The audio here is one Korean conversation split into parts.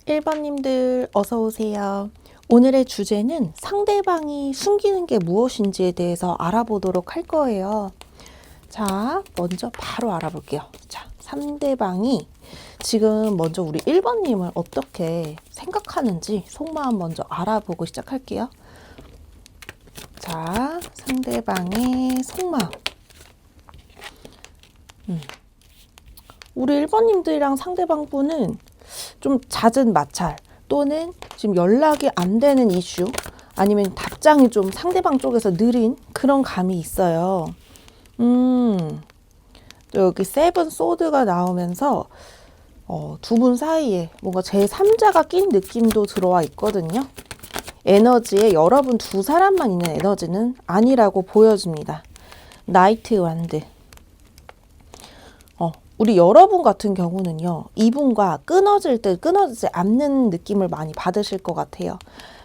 1번님들 어서 오세요. 오늘의 주제는 상대방이 숨기는 게 무엇인지에 대해서 알아보도록 할 거예요. 자, 먼저 바로 알아볼게요. 자, 상대방이 지금 먼저 우리 1번님을 어떻게 생각하는지 속마음 먼저 알아보고 시작할게요. 자, 상대방의 속마음. 우리 1번님들이랑 상대방 분은 좀 잦은 마찰 또는 지금 연락이 안 되는 이슈 아니면 답장이 좀 상대방 쪽에서 느린 그런 감이 있어요. 또 여기 세븐 소드가 나오면서 두 분 사이에 뭔가 제3자가 낀 느낌도 들어와 있거든요. 에너지에 여러분 두 사람만 있는 에너지는 아니라고 보여집니다. 나이트 완드. 우리 여러분 같은 경우는요, 이분과 끊어질 때 끊어지지 않는 느낌을 많이 받으실 것 같아요.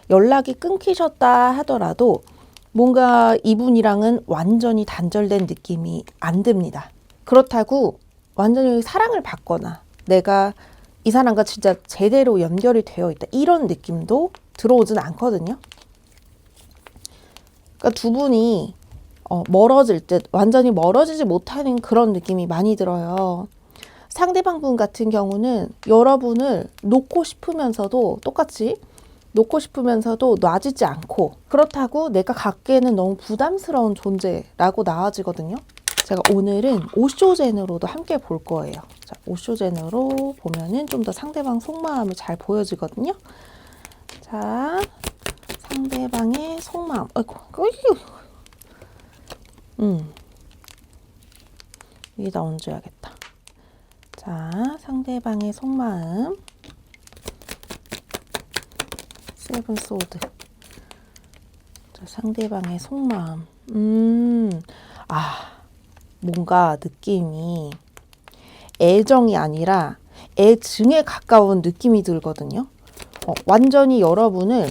연락이 끊기셨다 하더라도 뭔가 이분이랑은 완전히 단절된 느낌이 안 듭니다. 그렇다고 완전히 사랑을 받거나 내가 이 사람과 진짜 제대로 연결이 되어 있다 이런 느낌도 들어오진 않거든요. 그러니까 두 분이 멀어질 듯 완전히 멀어지지 못하는 그런 느낌이 많이 들어요. 상대방 분 같은 경우는 여러분을 놓고 싶으면서도 똑같이 놓고 싶으면서도 놔지지 않고 그렇다고 내가 갖기에는 너무 부담스러운 존재라고 나와지거든요. 제가 오늘은 오쇼젠으로도 함께 볼 거예요. 자, 오쇼젠으로 보면은 좀 더 상대방 속마음이 잘 보여지거든요. 자, 상대방의 속마음. 아이고, 여기다 얹어야겠다. 자, 상대방의 속마음. 세븐 소드. 자, 상대방의 속마음. 뭔가 느낌이 애정이 아니라 애증에 가까운 느낌이 들거든요. 완전히 여러분을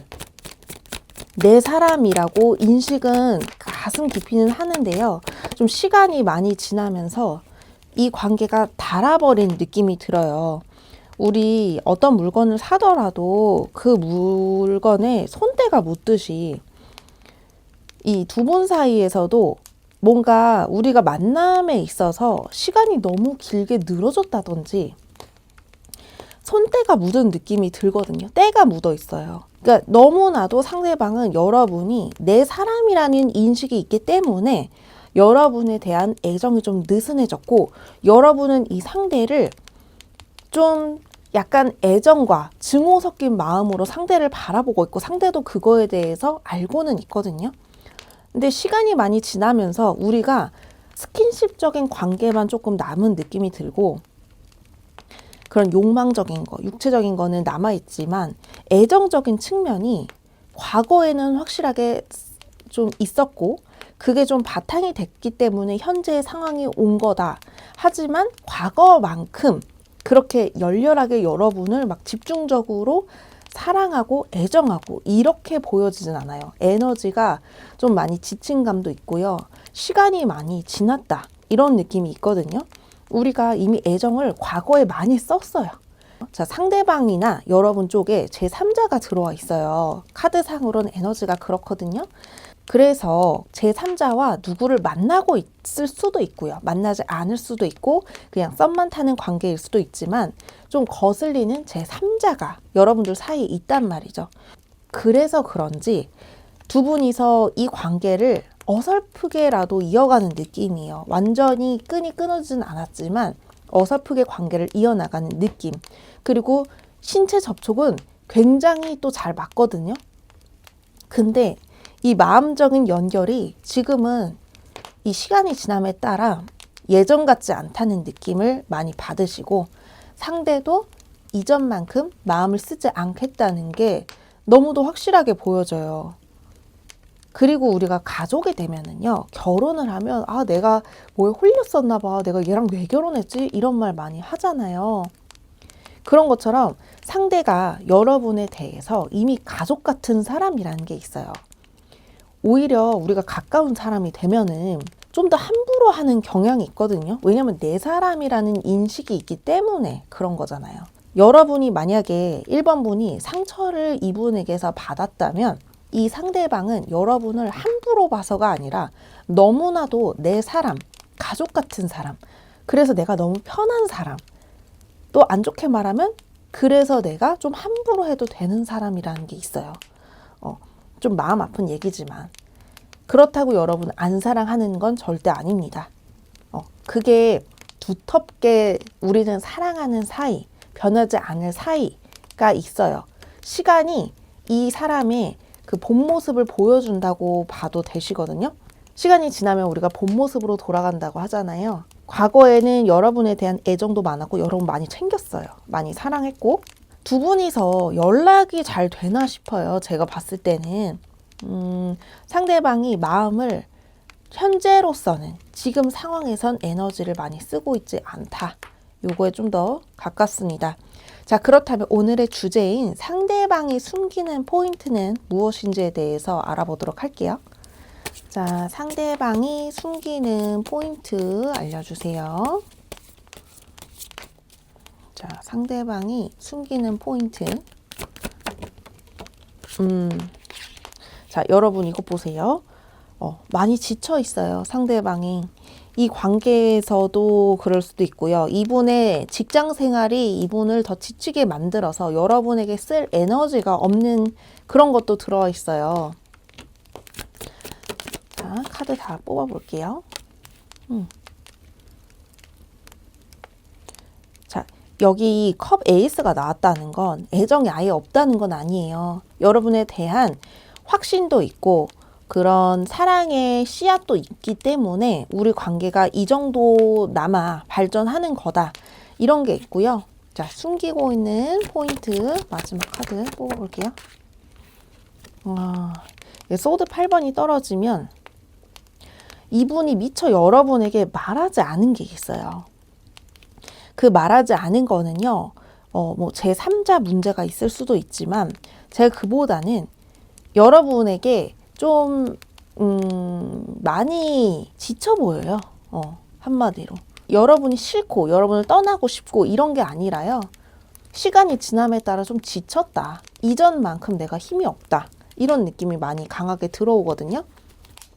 내 사람이라고 인식은 가슴 깊이는 하는데요. 좀 시간이 많이 지나면서 이 관계가 닳아버린 느낌이 들어요. 우리 어떤 물건을 사더라도 그 물건에 손때가 묻듯이 이 두 분 사이에서도 뭔가 우리가 만남에 있어서 시간이 너무 길게 늘어졌다든지 손때가 묻은 느낌이 들거든요. 때가 묻어 있어요. 그러니까 너무나도 상대방은 여러분이 내 사람이라는 인식이 있기 때문에 여러분에 대한 애정이 좀 느슨해졌고 여러분은 이 상대를 좀 약간 애정과 증오 섞인 마음으로 상대를 바라보고 있고 상대도 그거에 대해서 알고는 있거든요. 근데 시간이 많이 지나면서 우리가 스킨십적인 관계만 조금 남은 느낌이 들고 그런 욕망적인 거, 육체적인 거는 남아있지만 애정적인 측면이 과거에는 확실하게 좀 있었고 그게 좀 바탕이 됐기 때문에 현재의 상황이 온 거다. 하지만 과거만큼 그렇게 열렬하게 여러분을 막 집중적으로 사랑하고 애정하고 이렇게 보여지진 않아요. 에너지가 좀 많이 지친 감도 있고요. 시간이 많이 지났다. 이런 느낌이 있거든요. 우리가 이미 애정을 과거에 많이 썼어요. 자, 상대방이나 여러분 쪽에 제3자가 들어와 있어요. 카드상으로는 에너지가 그렇거든요. 그래서 제3자와 누구를 만나고 있을 수도 있고요. 만나지 않을 수도 있고 그냥 썸만 타는 관계일 수도 있지만 좀 거슬리는 제3자가 여러분들 사이에 있단 말이죠. 그래서 그런지 두 분이서 이 관계를 어설프게라도 이어가는 느낌이에요. 완전히 끈이 끊어지진 않았지만 어설프게 관계를 이어나가는 느낌. 그리고 신체 접촉은 굉장히 또 잘 맞거든요. 근데 이 마음적인 연결이 지금은 이 시간이 지남에 따라 예전 같지 않다는 느낌을 많이 받으시고 상대도 이전만큼 마음을 쓰지 않겠다는 게 너무도 확실하게 보여져요. 그리고 우리가 가족이 되면은요, 결혼을 하면 내가 뭐에 홀렸었나 봐. 내가 얘랑 왜 결혼했지? 이런 말 많이 하잖아요. 그런 것처럼 상대가 여러분에 대해서 이미 가족 같은 사람이라는 게 있어요. 오히려 우리가 가까운 사람이 되면은 좀 더 함부로 하는 경향이 있거든요. 왜냐면 내 사람이라는 인식이 있기 때문에 그런 거잖아요. 여러분이 만약에 1번 분이 상처를 이분에게서 받았다면 이 상대방은 여러분을 함부로 봐서가 아니라 너무나도 내 사람, 가족 같은 사람, 그래서 내가 너무 편한 사람, 또 안 좋게 말하면 그래서 내가 좀 함부로 해도 되는 사람이라는 게 있어요. 좀 마음 아픈 얘기지만 그렇다고 여러분 안 사랑하는 건 절대 아닙니다. 그게 두텁게 우리는 사랑하는 사이, 변하지 않을 사이가 있어요. 시간이 이 사람의 그 본 모습을 보여준다고 봐도 되시거든요. 시간이 지나면 우리가 본 모습으로 돌아간다고 하잖아요. 과거에는 여러분에 대한 애정도 많았고 여러분 많이 챙겼어요. 많이 사랑했고 두 분이서 연락이 잘 되나 싶어요. 제가 봤을 때는 상대방이 마음을 현재로서는 지금 상황에선 에너지를 많이 쓰고 있지 않다. 요거에 좀 더 가깝습니다. 자, 그렇다면 오늘의 주제인 상대방이 숨기는 포인트는 무엇인지에 대해서 알아보도록 할게요. 자, 상대방이 숨기는 포인트 알려주세요. 자, 상대방이 숨기는 포인트. 자, 여러분 이거 보세요. 많이 지쳐 있어요. 상대방이. 이 관계에서도 그럴 수도 있고요. 이분의 직장 생활이 이분을 더 지치게 만들어서 여러분에게 쓸 에너지가 없는 그런 것도 들어 있어요. 자, 카드 다 뽑아 볼게요. 자, 여기 컵 에이스가 나왔다는 건 애정이 아예 없다는 건 아니에요. 여러분에 대한 확신도 있고 그런 사랑의 씨앗도 있기 때문에 우리 관계가 이 정도 남아 발전하는 거다. 이런 게 있고요. 자, 숨기고 있는 포인트 마지막 카드 뽑아볼게요. 소드 8번이 떨어지면 이분이 미처 여러분에게 말하지 않은 게 있어요. 그 말하지 않은 거는요. 뭐 제3자 문제가 있을 수도 있지만 제가 그보다는 여러분에게 좀 많이 지쳐 보여요. 한마디로. 여러분이 싫고 여러분을 떠나고 싶고 이런 게 아니라요. 시간이 지남에 따라 좀 지쳤다. 이전만큼 내가 힘이 없다. 이런 느낌이 많이 강하게 들어오거든요.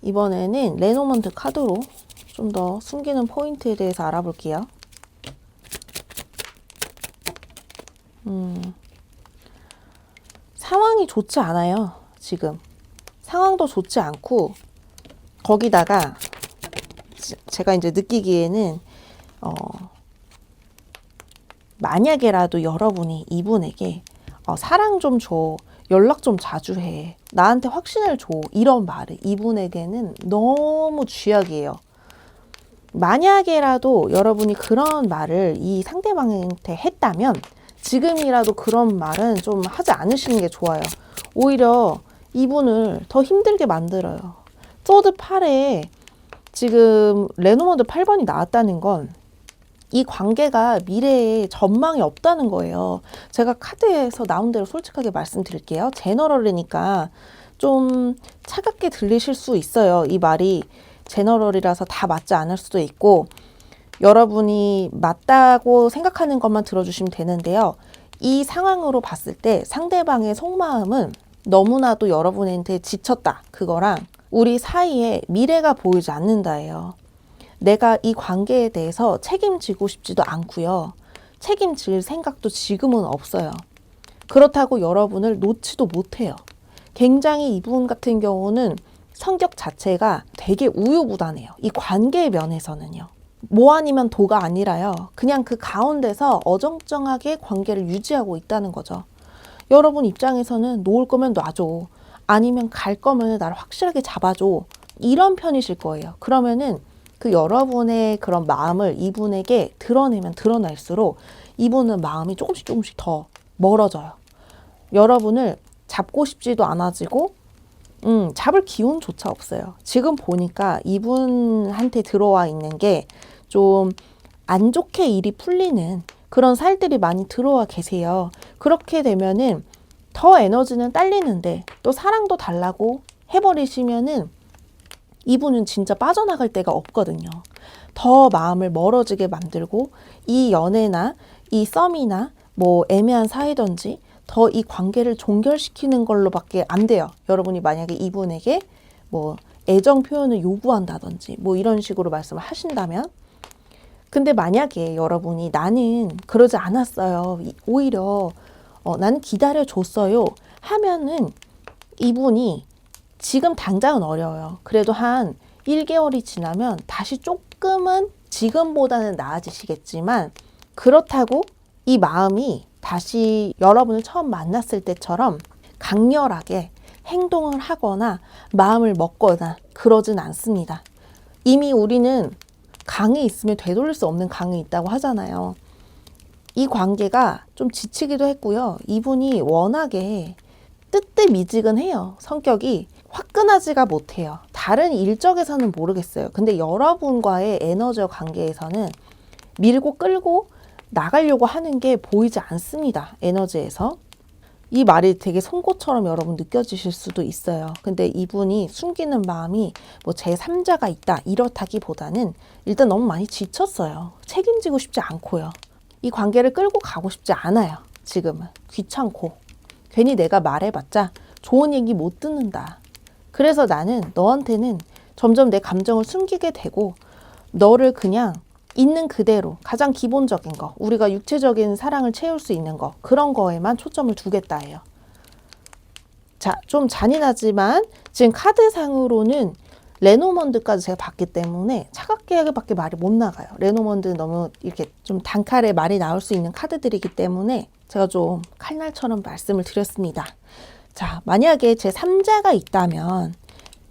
이번에는 레노먼트 카드로 좀 더 숨기는 포인트에 대해서 알아볼게요. 상황이 좋지 않아요. 지금. 상황도 좋지 않고 거기다가 제가 이제 느끼기에는 만약에라도 여러분이 이분에게 사랑 좀 줘, 연락 좀 자주 해, 나한테 확신을 줘 이런 말을 이분에게는 너무 쥐약이에요. 만약에라도 여러분이 그런 말을 이 상대방한테 했다면 지금이라도 그런 말은 좀 하지 않으시는 게 좋아요. 오히려 이분을 더 힘들게 만들어요. 소드 8에 지금 레노먼드 8번이 나왔다는 건 이 관계가 미래에 전망이 없다는 거예요. 제가 카드에서 나온 대로 솔직하게 말씀드릴게요. 제너럴이니까 좀 차갑게 들리실 수 있어요. 이 말이 제너럴이라서 다 맞지 않을 수도 있고 여러분이 맞다고 생각하는 것만 들어주시면 되는데요. 이 상황으로 봤을 때 상대방의 속마음은 너무나도 여러분한테 지쳤다. 그거랑 우리 사이에 미래가 보이지 않는다예요. 내가 이 관계에 대해서 책임지고 싶지도 않고요. 책임질 생각도 지금은 없어요. 그렇다고 여러분을 놓지도 못해요. 굉장히 이분 같은 경우는 성격 자체가 되게 우유부단해요. 이 관계의 면에서는요. 뭐 아니면 도가 아니라요. 그냥 그 가운데서 어정쩡하게 관계를 유지하고 있다는 거죠. 여러분 입장에서는 놓을 거면 놔줘. 아니면 갈 거면 나를 확실하게 잡아줘. 이런 편이실 거예요. 그러면은 그 여러분의 그런 마음을 이분에게 드러내면 드러날수록 이분은 마음이 조금씩 더 멀어져요. 여러분을 잡고 싶지도 않아지고 잡을 기운조차 없어요. 지금 보니까 이분한테 들어와 있는 게 좀 안 좋게 일이 풀리는 그런 살들이 많이 들어와 계세요. 그렇게 되면은 더 에너지는 딸리는데 또 사랑도 달라고 해버리시면은 이분은 진짜 빠져나갈 데가 없거든요. 더 마음을 멀어지게 만들고 이 연애나 이 썸이나 뭐 애매한 사이든지 더 이 관계를 종결시키는 걸로밖에 안 돼요. 여러분이 만약에 이분에게 뭐 애정 표현을 요구한다든지 뭐 이런 식으로 말씀을 하신다면, 근데 만약에 여러분이 나는 그러지 않았어요, 오히려 나는 기다려줬어요 하면은 이분이 지금 당장은 어려워요. 그래도 한 1개월이 지나면 다시 조금은 지금보다는 나아지시겠지만, 그렇다고 이 마음이 다시 여러분을 처음 만났을 때처럼 강렬하게 행동을 하거나 마음을 먹거나 그러진 않습니다. 이미 우리는 강에 있으면 되돌릴 수 없는 강에 있다고 하잖아요. 이 관계가 좀 지치기도 했고요. 이분이 워낙에 뜨뜻미지근해요. 성격이 화끈하지가 못해요. 다른 일적에서는 모르겠어요. 근데 여러분과의 에너지와 관계에서는 밀고 끌고 나가려고 하는 게 보이지 않습니다. 에너지에서. 이 말이 되게 송곳처럼 여러분 느껴지실 수도 있어요. 근데 이분이 숨기는 마음이 뭐 제3자가 있다 이렇다기보다는 일단 너무 많이 지쳤어요. 책임지고 싶지 않고요. 이 관계를 끌고 가고 싶지 않아요. 지금은 귀찮고 괜히 내가 말해봤자 좋은 얘기 못 듣는다. 그래서 나는 너한테는 점점 내 감정을 숨기게 되고 너를 그냥 있는 그대로 가장 기본적인 거, 우리가 육체적인 사랑을 채울 수 있는 거, 그런 거에만 초점을 두겠다 해요. 자, 좀 잔인하지만 지금 카드상으로는 레노먼드까지 제가 봤기 때문에 차갑게밖에 말이 못 나가요. 레노먼드 너무 이렇게 좀 단칼에 말이 나올 수 있는 카드들이기 때문에 제가 좀 칼날처럼 말씀을 드렸습니다. 자, 만약에 제 3자가 있다면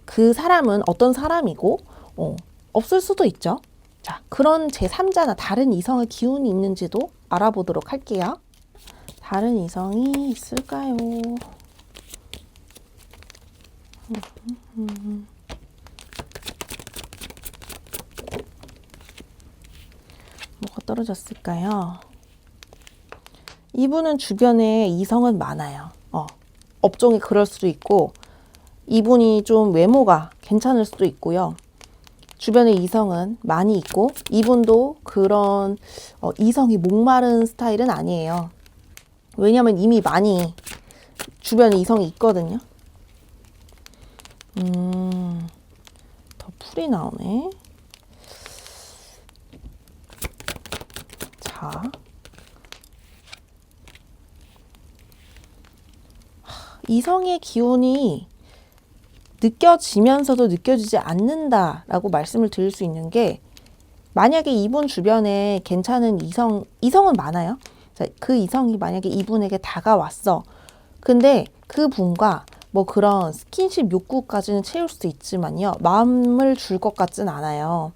그 사람은 어떤 사람이고 없을 수도 있죠. 자, 그런 제3자나 다른 이성의 기운이 있는지도 알아보도록 할게요. 다른 이성이 있을까요? 뭐가 떨어졌을까요? 이분은 주변에 이성은 많아요. 업종이 그럴 수도 있고, 이분이 좀 외모가 괜찮을 수도 있고요. 주변에 이성은 많이 있고, 이분도 그런 이성이 목마른 스타일은 아니에요. 왜냐면 이미 많이 주변에 이성이 있거든요. 더 풀이 나오네. 자, 이성의 기운이 느껴지면서도 느껴지지 않는다라고 말씀을 드릴 수 있는 게, 만약에 이분 주변에 괜찮은 이성은 많아요. 자, 그 이성이 만약에 이분에게 다가왔어. 근데 그 분과 뭐 그런 스킨십 욕구까지는 채울 수 있지만요, 마음을 줄 것 같진 않아요.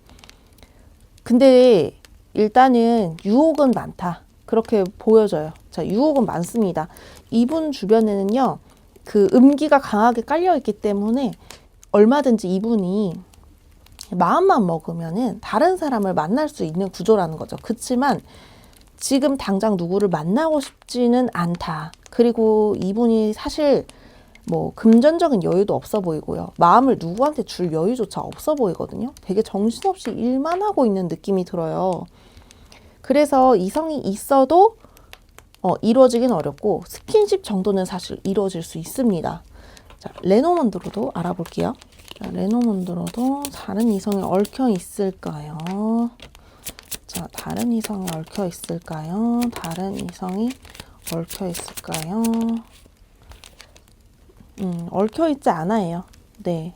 근데 일단은 유혹은 많다, 그렇게 보여져요. 자, 유혹은 많습니다. 이분 주변에는요, 그 음기가 강하게 깔려있기 때문에 얼마든지 이분이 마음만 먹으면은 다른 사람을 만날 수 있는 구조라는 거죠. 그렇지만 지금 당장 누구를 만나고 싶지는 않다. 그리고 이분이 사실 뭐 금전적인 여유도 없어 보이고요. 마음을 누구한테 줄 여유조차 없어 보이거든요. 되게 정신없이 일만 하고 있는 느낌이 들어요. 그래서 이성이 있어도 이루어지긴 어렵고, 스킨십 정도는 사실 이루어질 수 있습니다. 자, 레노먼드로도 알아볼게요. 자, 레노먼드로도 다른 이성이 얽혀 있을까요? 자, 다른 이성이 얽혀 있을까요? 다른 이성이 얽혀 있을까요? 얽혀 있지 않아요. 네.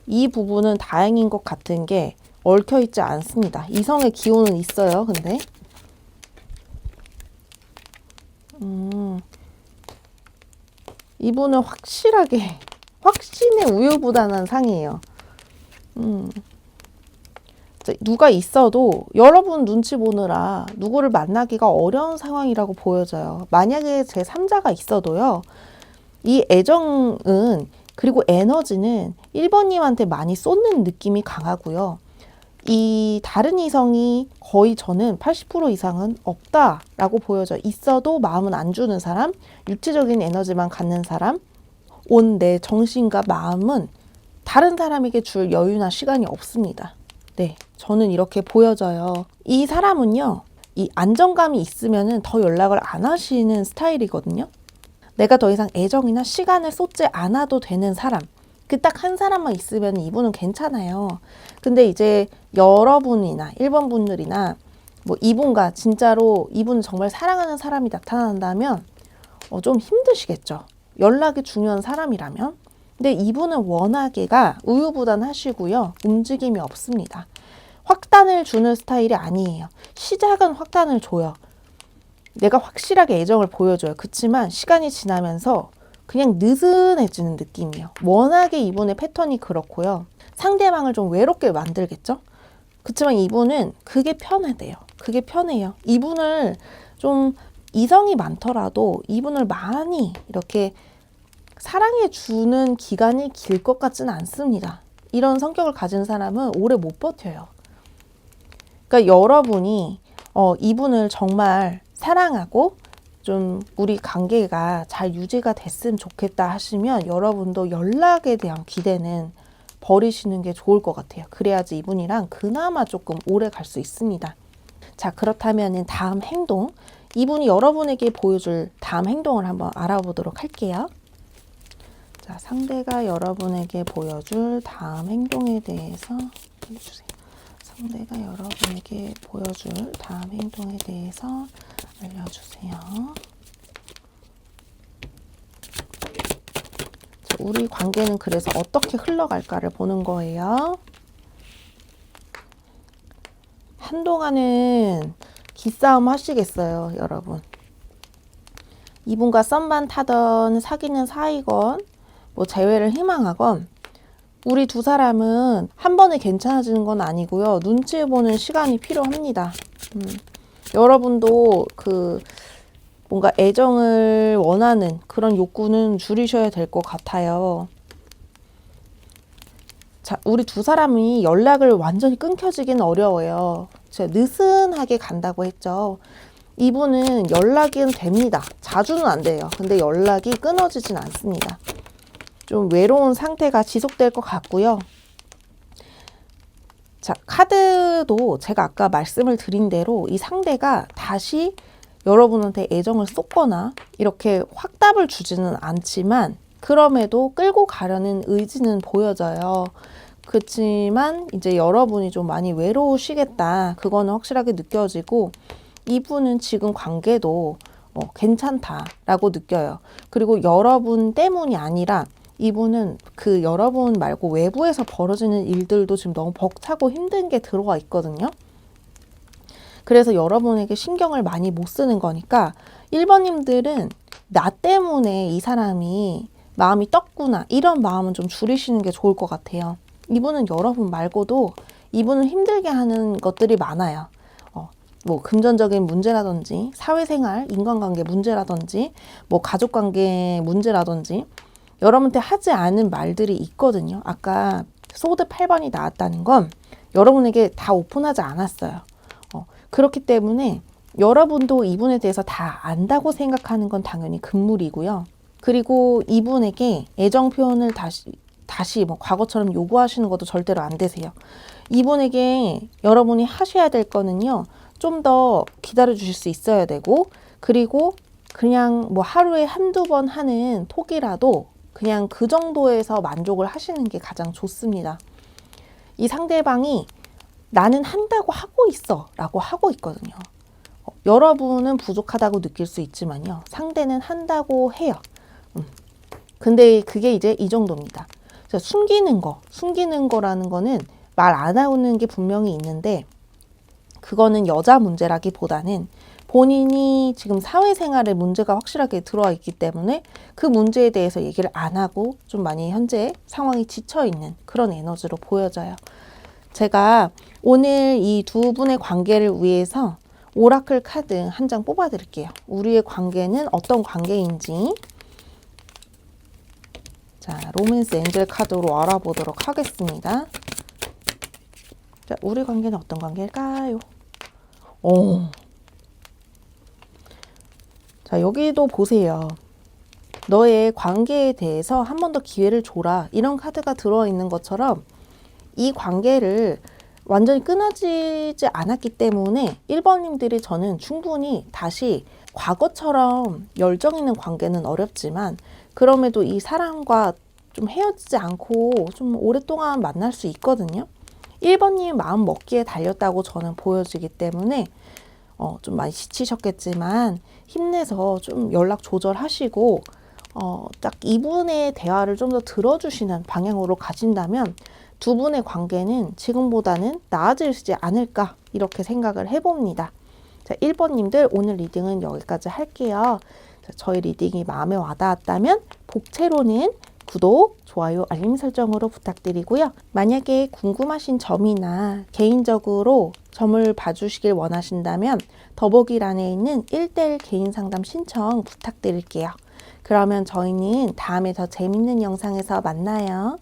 이 부분은 다행인 것 같은 게 얽혀 있지 않습니다. 이성의 기운은 있어요, 근데. 이분은 확실하게 확신의 우유부단한 상이에요. 누가 있어도 여러분 눈치 보느라 누구를 만나기가 어려운 상황이라고 보여져요. 만약에 제 3자가 있어도요, 이 애정은, 그리고 에너지는 1번님한테 많이 쏟는 느낌이 강하고요. 이 다른 이성이 거의 저는 80% 이상은 없다라고 보여져요. 있어도 마음은 안 주는 사람, 육체적인 에너지만 갖는 사람, 온 내 정신과 마음은 다른 사람에게 줄 여유나 시간이 없습니다. 네, 저는 이렇게 보여져요. 이 사람은요, 이 안정감이 있으면은 더 연락을 안 하시는 스타일이거든요. 내가 더 이상 애정이나 시간을 쏟지 않아도 되는 사람, 그 딱 한 사람만 있으면 이분은 괜찮아요. 근데 이제 여러분이나 1번 분들이나 뭐 이분과 진짜로 이분 정말 사랑하는 사람이 나타난다면 좀 힘드시겠죠. 연락이 중요한 사람이라면. 근데 이분은 워낙에가 우유부단하시고요. 움직임이 없습니다. 확단을 주는 스타일이 아니에요. 시작은 확단을 줘요. 내가 확실하게 애정을 보여줘요. 그치만 시간이 지나면서 그냥 느슨해지는 느낌이에요. 워낙에 이분의 패턴이 그렇고요. 상대방을 좀 외롭게 만들겠죠? 그치만 이분은 그게 편하대요. 그게 편해요. 이분을 좀 이성이 많더라도 이분을 많이 이렇게 사랑해 주는 기간이 길 것 같지는 않습니다. 이런 성격을 가진 사람은 오래 못 버텨요. 그러니까 여러분이 이분을 정말 사랑하고 좀 우리 관계가 잘 유지가 됐으면 좋겠다 하시면 여러분도 연락에 대한 기대는 버리시는 게 좋을 것 같아요. 그래야지 이분이랑 그나마 조금 오래 갈 수 있습니다. 자, 그렇다면 다음 행동, 이분이 여러분에게 보여줄 다음 행동을 한번 알아보도록 할게요. 자, 상대가 여러분에게 보여줄 다음 행동에 대해서 알려주세요. 상대가 여러분에게 보여줄 다음 행동에 대해서 알려주세요. 자, 우리 관계는 그래서 어떻게 흘러갈까를 보는 거예요. 한동안은 기싸움 하시겠어요, 여러분. 이분과 썸만 타던 사귀는 사이건 뭐 재회를 희망하건 우리 두 사람은 한 번에 괜찮아지는 건 아니고요. 눈치 보는 시간이 필요합니다. 여러분도 뭔가 애정을 원하는 그런 욕구는 줄이셔야 될 것 같아요. 자, 우리 두 사람이 연락을 완전히 끊겨지기는 어려워요. 제가 느슨하게 간다고 했죠. 이분은 연락은 됩니다. 자주는 안 돼요. 근데 연락이 끊어지진 않습니다. 좀 외로운 상태가 지속될 것 같고요. 자, 카드도 제가 아까 말씀을 드린 대로 이 상대가 다시 여러분한테 애정을 쏟거나 이렇게 확답을 주지는 않지만 그럼에도 끌고 가려는 의지는 보여져요. 그렇지만 이제 여러분이 좀 많이 외로우시겠다. 그거는 확실하게 느껴지고 이분은 지금 관계도 괜찮다라고 느껴요. 그리고 여러분 때문이 아니라 이분은 그 여러분 말고 외부에서 벌어지는 일들도 지금 너무 벅차고 힘든 게 들어와 있거든요. 그래서 여러분에게 신경을 많이 못 쓰는 거니까 1번님들은 나 때문에 이 사람이 마음이 떴구나 이런 마음은 좀 줄이시는 게 좋을 것 같아요. 이분은 여러분 말고도 이분을 힘들게 하는 것들이 많아요. 뭐 금전적인 문제라든지 사회생활, 인간관계 문제라든지 뭐 가족관계 문제라든지 여러분한테 하지 않은 말들이 있거든요. 아까 소드 8번이 나왔다는 건 여러분에게 다 오픈하지 않았어요. 그렇기 때문에 여러분도 이분에 대해서 다 안다고 생각하는 건 당연히 금물이고요. 그리고 이분에게 애정 표현을 다시 뭐 과거처럼 요구하시는 것도 절대로 안 되세요. 이분에게 여러분이 하셔야 될 거는요. 좀 더 기다려 주실 수 있어야 되고 그리고 그냥 뭐 하루에 한두 번 하는 톡이라도 그냥 그 정도에서 만족을 하시는 게 가장 좋습니다. 이 상대방이 나는 한다고 하고 있어 라고 하고 있거든요. 여러분은 부족하다고 느낄 수 있지만요. 상대는 한다고 해요. 근데 그게 이제 이 정도입니다. 숨기는 거라는 거는 말 안 하는 게 분명히 있는데 그거는 여자 문제라기보다는 본인이 지금 사회생활에 문제가 확실하게 들어와 있기 때문에 그 문제에 대해서 얘기를 안 하고 좀 많이 현재 상황이 지쳐있는 그런 에너지로 보여져요. 제가 오늘 이 두 분의 관계를 위해서 오라클 카드 한 장 뽑아 드릴게요. 우리의 관계는 어떤 관계인지. 자, 로맨스 엔젤 카드로 알아보도록 하겠습니다. 자, 우리 관계는 어떤 관계일까요? 자, 여기도 보세요. 너의 관계에 대해서 한 번 더 기회를 줘라. 이런 카드가 들어있는 것처럼 이 관계를 완전히 끊어지지 않았기 때문에 1번님들이 저는 충분히 다시 과거처럼 열정 있는 관계는 어렵지만 그럼에도 이 사람과 좀 헤어지지 않고 좀 오랫동안 만날 수 있거든요. 1번님 마음 먹기에 달렸다고 저는 보여지기 때문에 좀 많이 지치셨겠지만 힘내서 좀 연락 조절하시고 딱 이분의 대화를 좀 더 들어주시는 방향으로 가진다면 두 분의 관계는 지금보다는 나아지지 않을까 이렇게 생각을 해봅니다. 자, 1번님들 오늘 리딩은 여기까지 할게요. 자, 저희 리딩이 마음에 와닿았다면 복채로는 구독, 좋아요, 알림 설정으로 부탁드리고요. 만약에 궁금하신 점이나 개인적으로 점을 봐주시길 원하신다면 더보기란에 있는 1:1 개인 상담 신청 부탁드릴게요. 그러면 저희는 다음에 더 재밌는 영상에서 만나요.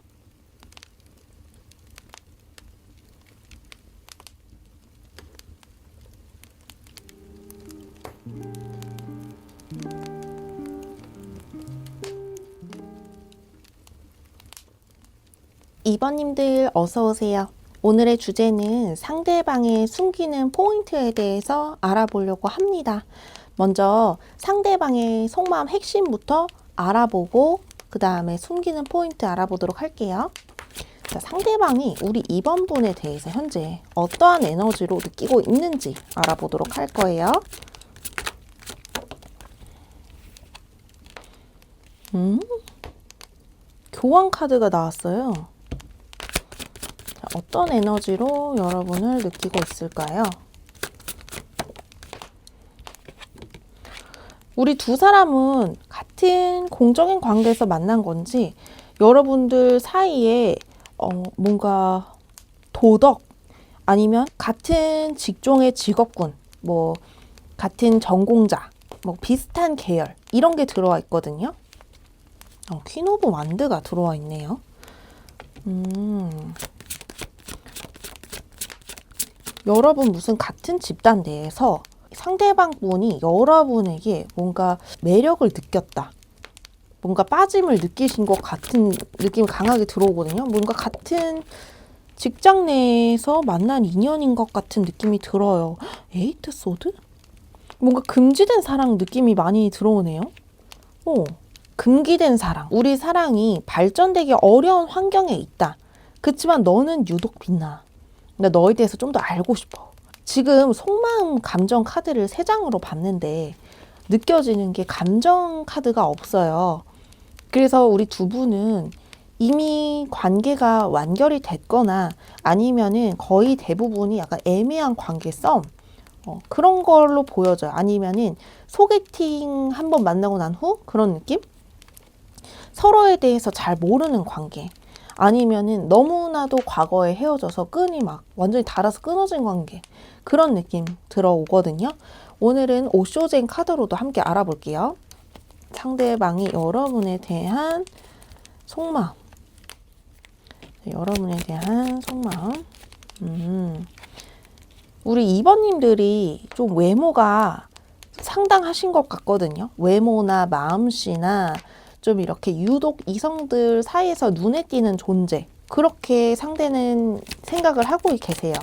이번님들 어서 오세요. 오늘의 주제는 상대방의 숨기는 포인트에 대해서 알아보려고 합니다. 먼저 상대방의 속마음 핵심부터 알아보고 그 다음에 숨기는 포인트 알아보도록 할게요. 자, 상대방이 우리 2번 분에 대해서 현재 어떠한 에너지로 느끼고 있는지 알아보도록 할 거예요. 교환 카드가 나왔어요. 자, 어떤 에너지로 여러분을 느끼고 있을까요? 우리 두 사람은 같은 공적인 관계에서 만난 건지 여러분들 사이에 뭔가 도덕 아니면 같은 직종의 직업군, 뭐 같은 전공자, 뭐 비슷한 계열 이런 게 들어와 있거든요. 퀸 오브 완드가 들어와 있네요. 여러분 무슨 같은 집단 내에서 상대방 분이 여러분에게 뭔가 매력을 느꼈다. 뭔가 빠짐을 느끼신 것 같은 느낌이 강하게 들어오거든요. 뭔가 같은 직장 내에서 만난 인연인 것 같은 느낌이 들어요. 에이트 소드? 뭔가 금지된 사랑 느낌이 많이 들어오네요. 금기된 사랑. 우리 사랑이 발전되기 어려운 환경에 있다. 그치만 너는 유독 빛나. 나 너에 대해서 좀 더 알고 싶어. 지금 속마음 감정 카드를 3장으로 봤는데 느껴지는 게 감정 카드가 없어요. 그래서 우리 두 분은 이미 관계가 완결이 됐거나 아니면은 거의 대부분이 약간 애매한 관계 썸 그런 걸로 보여져요. 아니면은 소개팅 한번 만나고 난 후 그런 느낌? 서로에 대해서 잘 모르는 관계. 아니면은 너무나도 과거에 헤어져서 끈이 막 완전히 닳아서 끊어진 관계. 그런 느낌 들어오거든요. 오늘은 오쇼젠 카드로도 함께 알아볼게요. 상대방이 여러분에 대한 속마음. 여러분에 대한 속마음. 우리 2번님들이 좀 외모가 상당하신 것 같거든요. 외모나 마음씨나 좀 이렇게 유독 이성들 사이에서 눈에 띄는 존재. 그렇게 상대는 생각을 하고 계세요.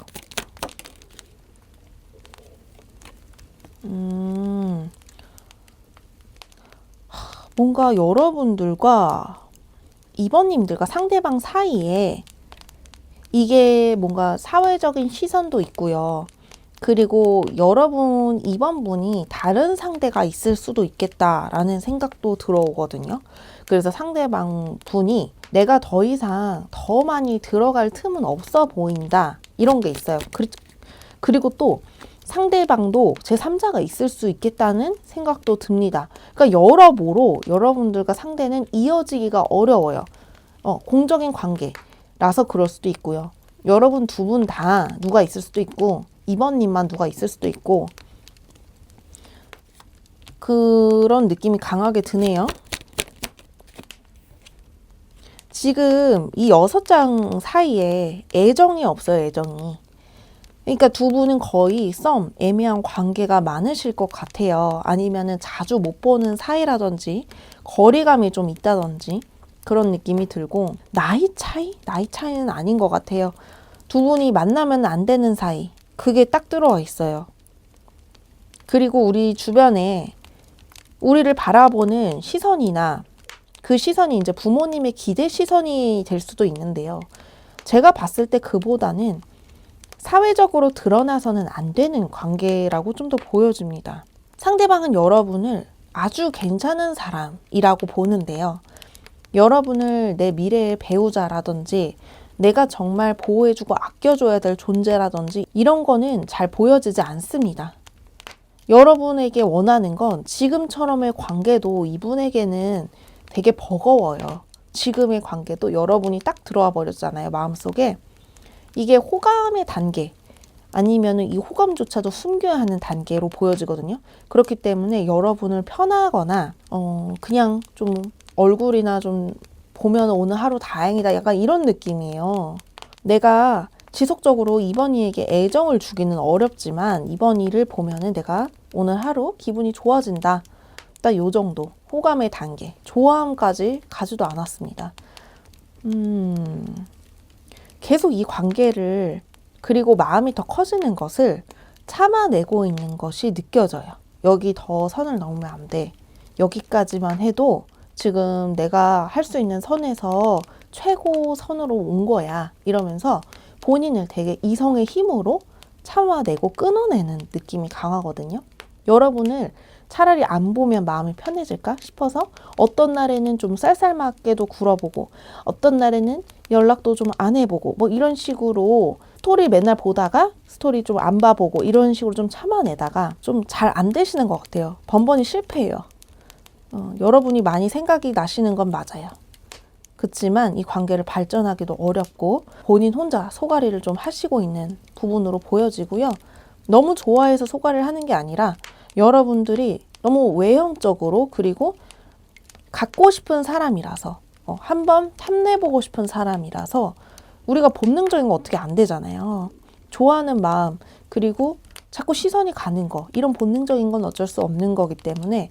뭔가 여러분들과 2번님들과 상대방 사이에 이게 뭔가 사회적인 시선도 있고요. 그리고 여러분 2번 분이 다른 상대가 있을 수도 있겠다라는 생각도 들어오거든요. 그래서 상대방 분이 내가 더 이상 더 많이 들어갈 틈은 없어 보인다. 이런 게 있어요. 그리고 또 상대방도 제3자가 있을 수 있겠다는 생각도 듭니다. 그러니까 여러모로 여러분들과 상대는 이어지기가 어려워요. 공적인 관계라서 그럴 수도 있고요. 여러분 두 분 다 누가 있을 수도 있고 2번님만 누가 있을 수도 있고 그런 느낌이 강하게 드네요. 지금 이 6장 사이에 애정이 없어요. 애정이. 그러니까 두 분은 거의 썸, 애매한 관계가 많으실 것 같아요. 아니면은 자주 못 보는 사이라든지 거리감이 좀 있다든지 그런 느낌이 들고 나이 차이는 아닌 것 같아요. 두 분이 만나면 안 되는 사이. 그게 딱 들어와 있어요. 그리고 우리 주변에 우리를 바라보는 시선이나 그 시선이 이제 부모님의 기대 시선이 될 수도 있는데요. 제가 봤을 때 그보다는 사회적으로 드러나서는 안 되는 관계라고 좀 더 보여집니다. 상대방은 여러분을 아주 괜찮은 사람이라고 보는데요. 여러분을 내 미래의 배우자라든지 내가 정말 보호해주고 아껴줘야 될 존재라든지 이런 거는 잘 보여지지 않습니다. 여러분에게 원하는 건 지금처럼의 관계도 이분에게는 되게 버거워요. 지금의 관계도 여러분이 딱 들어와 버렸잖아요. 마음속에. 이게 호감의 단계 아니면 이 호감조차도 숨겨야 하는 단계로 보여지거든요. 그렇기 때문에 여러분을 편하거나 그냥 좀 얼굴이나 좀 보면 오늘 하루 다행이다 약간 이런 느낌이에요. 내가 지속적으로 이번이에게 애정을 주기는 어렵지만 이번이를 보면은 내가 오늘 하루 기분이 좋아진다. 딱 요 정도 호감의 단계, 좋아함까지 가지도 않았습니다. 계속 이 관계를 그리고 마음이 더 커지는 것을 참아내고 있는 것이 느껴져요. 여기 더 선을 넘으면 안 돼. 여기까지만 해도 지금 내가 할 수 있는 선에서 최고 선으로 온 거야. 이러면서 본인을 되게 이성의 힘으로 참아내고 끊어내는 느낌이 강하거든요. 여러분을 차라리 안 보면 마음이 편해질까 싶어서 어떤 날에는 좀 쌀쌀맞게도 굴어보고 어떤 날에는 연락도 좀 안 해보고 뭐 이런 식으로 스토리 맨날 보다가 스토리 좀 안 봐보고 이런 식으로 좀 참아내다가 좀 잘 안 되시는 것 같아요. 번번이 실패해요. 여러분이 많이 생각이 나시는 건 맞아요. 그렇지만 이 관계를 발전하기도 어렵고 본인 혼자 소가리를 좀 하시고 있는 부분으로 보여지고요. 너무 좋아해서 소가리를 하는 게 아니라 여러분들이 너무 외형적으로 그리고 갖고 싶은 사람이라서 한번 탐내보고 싶은 사람이라서 우리가 본능적인 거 어떻게 안 되잖아요. 좋아하는 마음 그리고 자꾸 시선이 가는 거 이런 본능적인 건 어쩔 수 없는 거기 때문에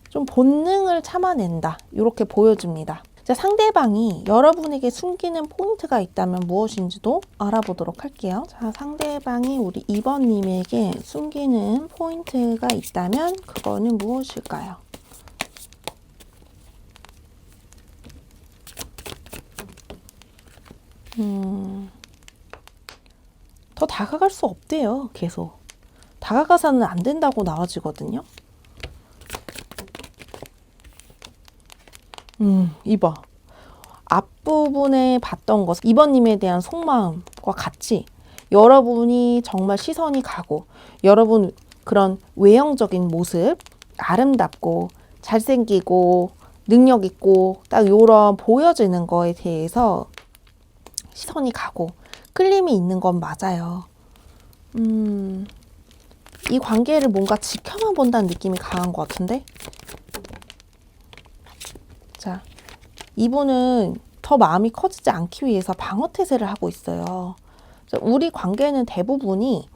좀 본능을 참아낸다 이렇게 보여집니다. 자, 상대방이 여러분에게 숨기는 포인트가 있다면 무엇인지도 알아보도록 할게요. 자, 상대방이 우리 2번님에게 숨기는 포인트가 있다면 그거는 무엇일까요? 더 다가갈 수 없대요. 계속. 다가가서는 안 된다고 나와지거든요. 이봐. 앞부분에 봤던 것, 2번님에 대한 속마음과 같이 여러분이 정말 시선이 가고 여러분 그런 외형적인 모습, 아름답고 잘생기고 능력 있고 딱 요런 보여지는 거에 대해서 시선이 가고 끌림이 있는 건 맞아요. 이 관계를 뭔가 지켜만 본다는 느낌이 강한 것 같은데? 자, 이분은 더 마음이 커지지 않기 위해서 방어태세를 하고 있어요. 우리 관계는 대부분이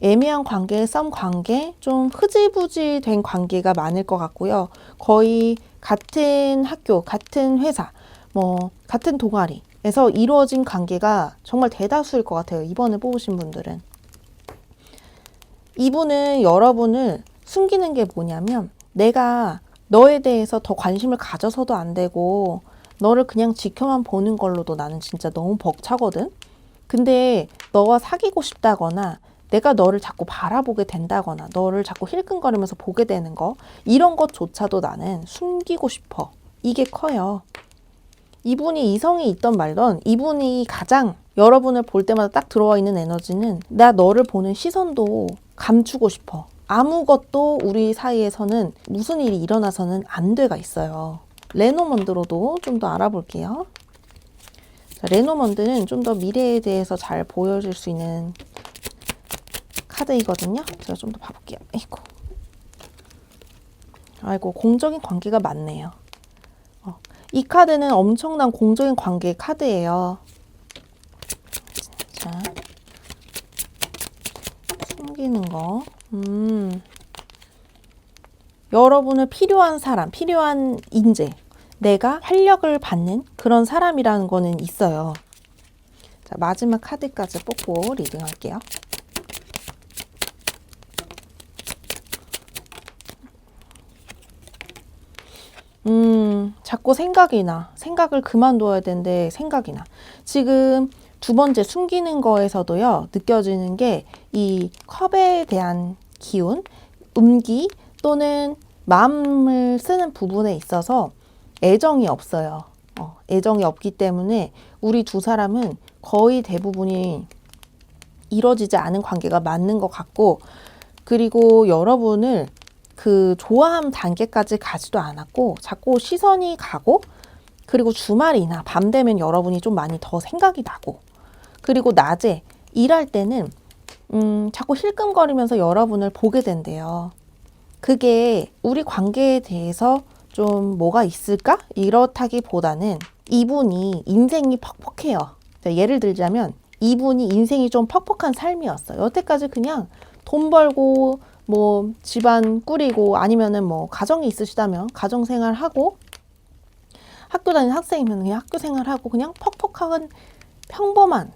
애매한 관계, 썸 관계, 좀 흐지부지 된 관계가 많을 것 같고요. 거의 같은 학교, 같은 회사, 뭐 같은 동아리에서 이루어진 관계가 정말 대다수일 것 같아요. 이번에 뽑으신 분들은. 이분은 여러분을 숨기는 게 뭐냐면 내가 너에 대해서 더 관심을 가져서도 안 되고 너를 그냥 지켜만 보는 걸로도 나는 진짜 너무 벅차거든. 근데 너와 사귀고 싶다거나 내가 너를 자꾸 바라보게 된다거나 너를 자꾸 힐끔거리면서 보게 되는 거 이런 것조차도 나는 숨기고 싶어. 이게 커요. 이분이 이성이 있던 말던 이분이 가장 여러분을 볼 때마다 딱 들어와 있는 에너지는 나 너를 보는 시선도 감추고 싶어. 아무것도 우리 사이에서는 무슨 일이 일어나서는 안 돼가 있어요. 레노먼드로도 좀 더 알아볼게요. 자, 레노먼드는 좀 더 미래에 대해서 잘 보여줄 수 있는 카드이거든요. 제가 좀 더 봐볼게요. 아이고 공적인 관계가 많네요. 이 카드는 엄청난 공적인 관계의 카드예요. 자, 숨기는 거. 여러분을 필요한 사람, 필요한 인재, 내가 활력을 받는 그런 사람이라는 거는 있어요. 자, 마지막 카드까지 뽑고 리딩할게요. 자꾸 생각이 나. 생각을 그만둬야 되는데 생각이 나. 지금 두 번째 숨기는 거에서도요, 느껴지는 게 이 컵에 대한 기운, 음기 또는 마음을 쓰는 부분에 있어서 애정이 없어요. 애정이 없기 때문에 우리 두 사람은 거의 대부분이 이루어지지 않은 관계가 맞는 것 같고, 그리고 여러분을 그 좋아함 단계까지 가지도 않았고 자꾸 시선이 가고, 그리고 주말이나 밤 되면 여러분이 좀 많이 더 생각이 나고, 그리고 낮에 일할 때는 자꾸 힐끔거리면서 여러분을 보게 된대요. 그게 우리 관계에 대해서 좀 뭐가 있을까? 이렇다기보다는 이분이 인생이 퍽퍽해요. 예를 들자면 이분이 인생이 좀 퍽퍽한 삶이었어요. 여태까지 그냥 돈 벌고 뭐 집안 꾸리고, 아니면은 뭐 가정이 있으시다면 가정 생활하고, 학교 다니는 학생이면 그냥 학교 생활하고, 그냥 퍽퍽한 평범한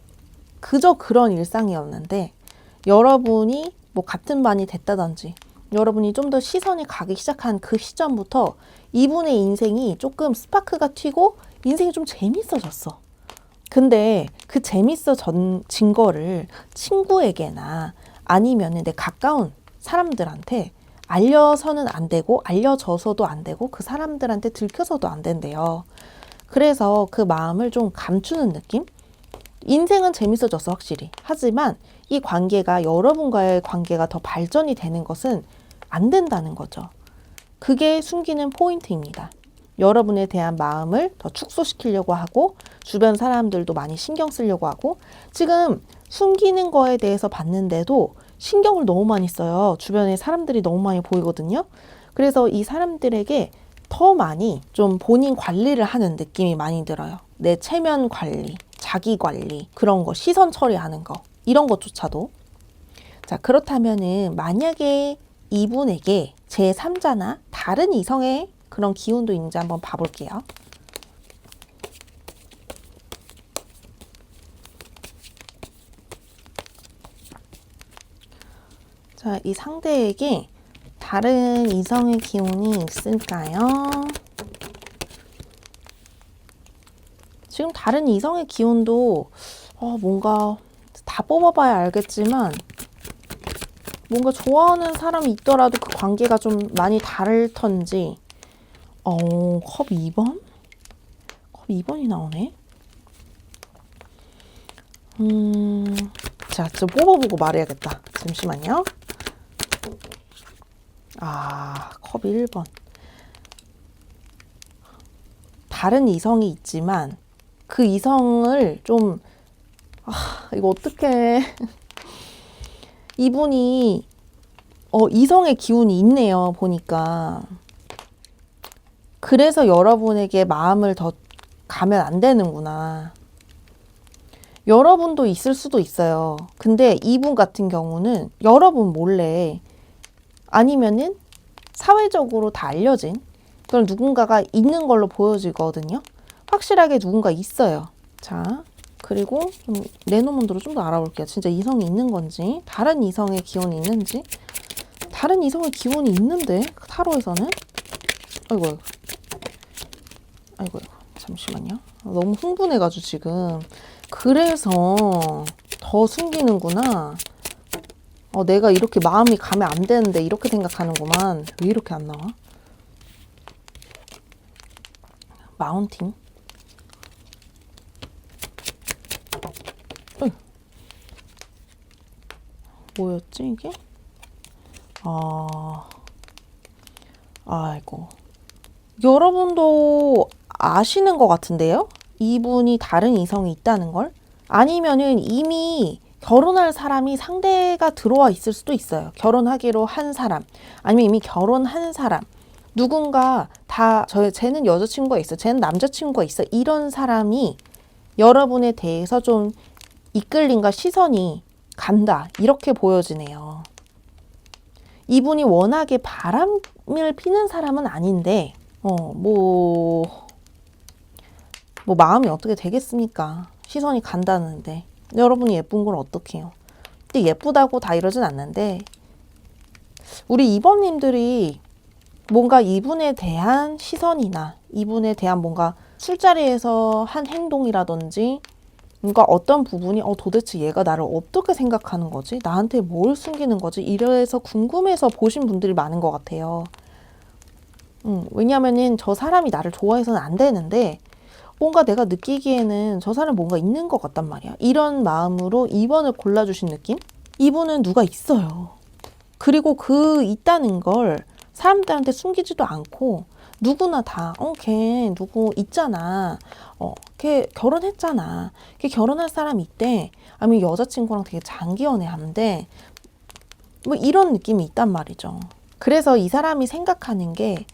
그저 그런 일상이었는데, 여러분이 뭐 같은 반이 됐다든지 여러분이 좀 더 시선이 가기 시작한 그 시점부터 이분의 인생이 조금 스파크가 튀고 인생이 좀 재밌어졌어. 근데 그 재밌어진 거를 친구에게나 아니면 내 가까운 사람들한테 알려서는 안 되고, 알려져서도 안 되고, 그 사람들한테 들켜서도 안 된대요. 그래서 그 마음을 좀 감추는 느낌? 인생은 재밌어졌어, 확실히. 하지만 이 관계가, 여러분과의 관계가 더 발전이 되는 것은 안 된다는 거죠. 그게 숨기는 포인트입니다. 여러분에 대한 마음을 더 축소시키려고 하고, 주변 사람들도 많이 신경 쓰려고 하고, 지금 숨기는 거에 대해서 봤는데도 신경을 너무 많이 써요. 주변에 사람들이 너무 많이 보이거든요. 그래서 이 사람들에게 더 많이 좀 본인 관리를 하는 느낌이 많이 들어요. 내 체면 관리, 자기 관리, 그런 거, 시선 처리하는 거, 이런 것조차도. 자, 그렇다면은 만약에 이분에게 제3자나 다른 이성의 그런 기운도 있는지 한번 봐볼게요. 자, 이 상대에게 다른 이성의 기운이 있을까요? 지금 다른 이성의 기운도 뭔가 다 뽑아봐야 알겠지만, 뭔가 좋아하는 사람이 있더라도 그 관계가 좀 많이 다를 터인지. 컵 2번? 컵 2번이 나오네. 자, 좀 뽑아보고 말해야겠다. 잠시만요. 컵 1번. 다른 이성이 있지만 그 이성을 좀, 이거 어떡해. 이분이 이성의 기운이 있네요, 보니까. 그래서 여러분에게 마음을 더 가면 안 되는구나. 여러분도 있을 수도 있어요. 근데 이분 같은 경우는 여러분 몰래, 아니면은 사회적으로 다 알려진 그런 누군가가 있는 걸로 보여지거든요. 확실하게 누군가 있어요. 자, 그리고 좀 레노몬드로 좀 더 알아볼게요. 진짜 이성이 있는 건지, 다른 이성의 기운이 있는지. 다른 이성의 기운이 있는데, 타로에서는. 아이고, 잠시만요. 너무 흥분해가지고 지금. 그래서 더 숨기는구나. 내가 이렇게 마음이 가면 안 되는데 이렇게 생각하는구만. 왜 이렇게 안 나와? 마운틴. 뭐였지 이게? 아이고. 여러분도 아시는 것 같은데요? 이분이 다른 이성이 있다는 걸? 아니면은 이미 결혼할 사람이 상대가 들어와 있을 수도 있어요. 결혼하기로 한 사람, 아니면 이미 결혼한 사람, 누군가 쟤는 여자친구가 있어, 쟤는 남자친구가 있어, 이런 사람이 여러분에 대해서 좀 이끌림과 시선이 간다, 이렇게 보여지네요. 이분이 워낙에 바람을 피는 사람은 아닌데 뭐 마음이 어떻게 되겠습니까? 시선이 간다는데. 여러분이 예쁜 걸 어떡해요. 근데 예쁘다고 다 이러진 않는데 우리 2번님들이 뭔가 이분에 대한 시선이나 이분에 대한 뭔가 술자리에서 한 행동이라든지 뭔가 어떤 부분이 도대체 얘가 나를 어떻게 생각하는 거지? 나한테 뭘 숨기는 거지? 이래서 궁금해서 보신 분들이 많은 것 같아요. 왜냐면은 저 사람이 나를 좋아해서는 안 되는데 뭔가 내가 느끼기에는 저 사람 뭔가 있는 것 같단 말이야. 이런 마음으로 2번을 골라주신 느낌? 이분은 누가 있어요. 그리고 그 있다는 걸 사람들한테 숨기지도 않고 누구나 다 걔 누구 있잖아. 걔 결혼했잖아. 걔 결혼할 사람이 있대. 아니면 여자친구랑 되게 장기 연애한대. 뭐 이런 느낌이 있단 말이죠. 그래서 이 사람이 생각하는 게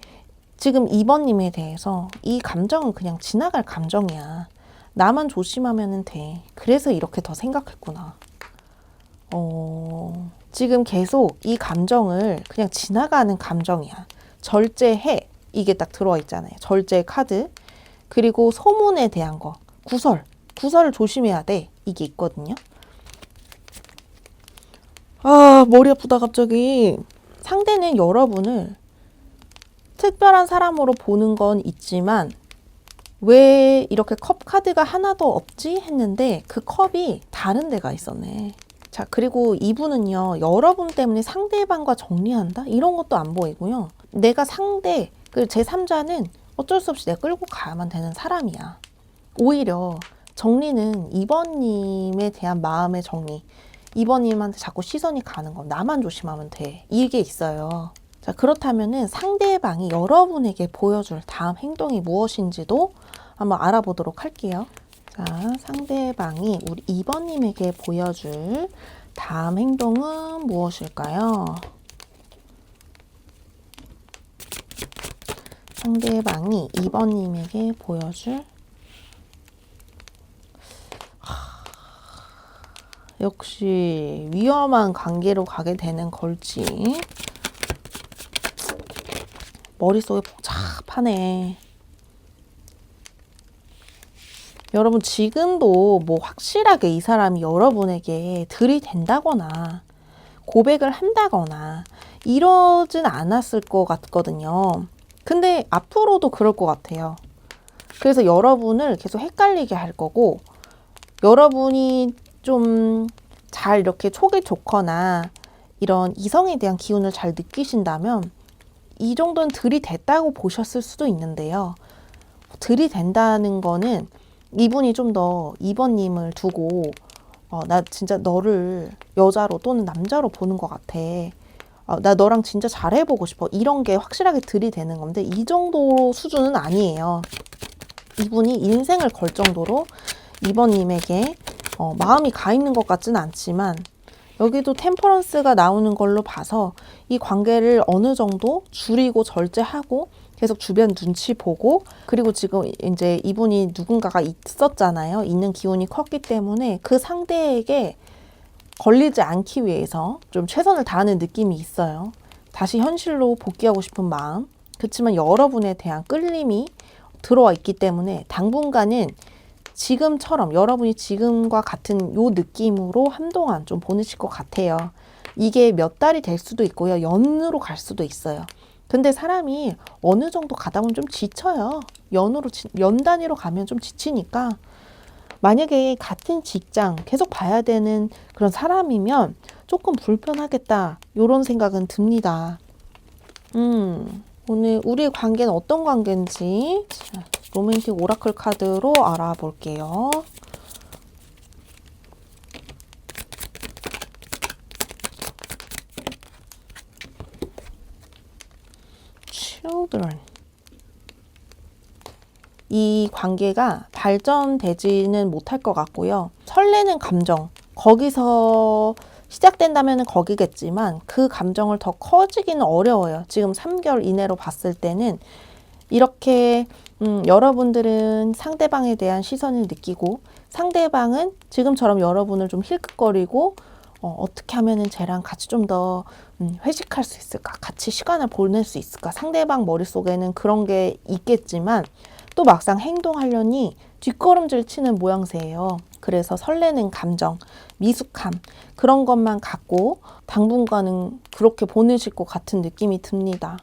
지금 2번님에 대해서 이 감정은 그냥 지나갈 감정이야. 나만 조심하면 돼. 그래서 이렇게 더 생각했구나. 지금 계속 이 감정을 그냥 지나가는 감정이야. 절제해. 이게 딱 들어와 있잖아요. 절제 카드. 그리고 소문에 대한 거. 구설을 조심해야 돼. 이게 있거든요. 머리 아프다 갑자기. 상대는 여러분을 특별한 사람으로 보는 건 있지만 왜 이렇게 컵 카드가 하나도 없지? 했는데 그 컵이 다른 데가 있었네. 자, 그리고 이분은요, 여러분 때문에 상대방과 정리한다? 이런 것도 안 보이고요. 내가 상대, 그 제3자는 어쩔 수 없이 내가 끌고 가야만 되는 사람이야. 오히려 정리는 2번님에 대한 마음의 정리. 2번님한테 자꾸 시선이 가는 거. 나만 조심하면 돼. 이게 있어요. 자, 그렇다면은 상대방이 여러분에게 보여줄 다음 행동이 무엇인지도 한번 알아보도록 할게요. 자, 상대방이 우리 2번님에게 보여줄 다음 행동은 무엇일까요? 상대방이 2번님에게 보여줄 역시 위험한 관계로 가게 되는 걸지. 머릿속에 복잡하네. 여러분 지금도 뭐 확실하게 이 사람이 여러분에게 들이댄다거나 고백을 한다거나 이러진 않았을 것 같거든요. 근데 앞으로도 그럴 것 같아요. 그래서 여러분을 계속 헷갈리게 할 거고 여러분이 좀 잘 이렇게 촉이 좋거나 이런 이성에 대한 기운을 잘 느끼신다면 이 정도는 들이댔다고 보셨을 수도 있는데요. 들이댄다는 거는 이분이 좀 더 2번님을 두고 나 진짜 너를 여자로 또는 남자로 보는 것 같아. 나 너랑 진짜 잘해보고 싶어. 이런 게 확실하게 들이대는 건데 이 정도 수준은 아니에요. 이분이 인생을 걸 정도로 2번님에게 마음이 가 있는 것 같지는 않지만 여기도 템퍼런스가 나오는 걸로 봐서 이 관계를 어느 정도 줄이고 절제하고 계속 주변 눈치 보고 그리고 지금 이제 이분이 누군가가 있었잖아요. 있는 기운이 컸기 때문에 그 상대에게 걸리지 않기 위해서 좀 최선을 다하는 느낌이 있어요. 다시 현실로 복귀하고 싶은 마음. 그렇지만 여러분에 대한 끌림이 들어와 있기 때문에 당분간은 지금처럼 여러분이 지금과 같은 요 느낌으로 한동안 좀 보내실 것 같아요. 이게 몇 달이 될 수도 있고요. 연으로 갈 수도 있어요. 근데 사람이 어느 정도 가다 보면 좀 지쳐요. 연 단위로 가면 좀 지치니까 만약에 같은 직장 계속 봐야 되는 그런 사람이면 조금 불편하겠다. 이런 생각은 듭니다. 오늘 우리의 관계는 어떤 관계인지 로맨틱 오라클 카드로 알아볼게요. Children. 이 관계가 발전되지는 못할 것 같고요. 설레는 감정, 거기서 시작된다면 거기겠지만 그 감정을 더 커지기는 어려워요. 지금 3개월 이내로 봤을 때는 이렇게 여러분들은 상대방에 대한 시선을 느끼고 상대방은 지금처럼 여러분을 좀 힐끗거리고 어떻게 하면은 쟤랑 같이 좀 더 회식할 수 있을까? 같이 시간을 보낼 수 있을까? 상대방 머릿속에는 그런 게 있겠지만 또 막상 행동하려니 뒷걸음질 치는 모양새예요. 그래서 설레는 감정, 미숙함 그런 것만 갖고 당분간은 그렇게 보내실 것 같은 느낌이 듭니다.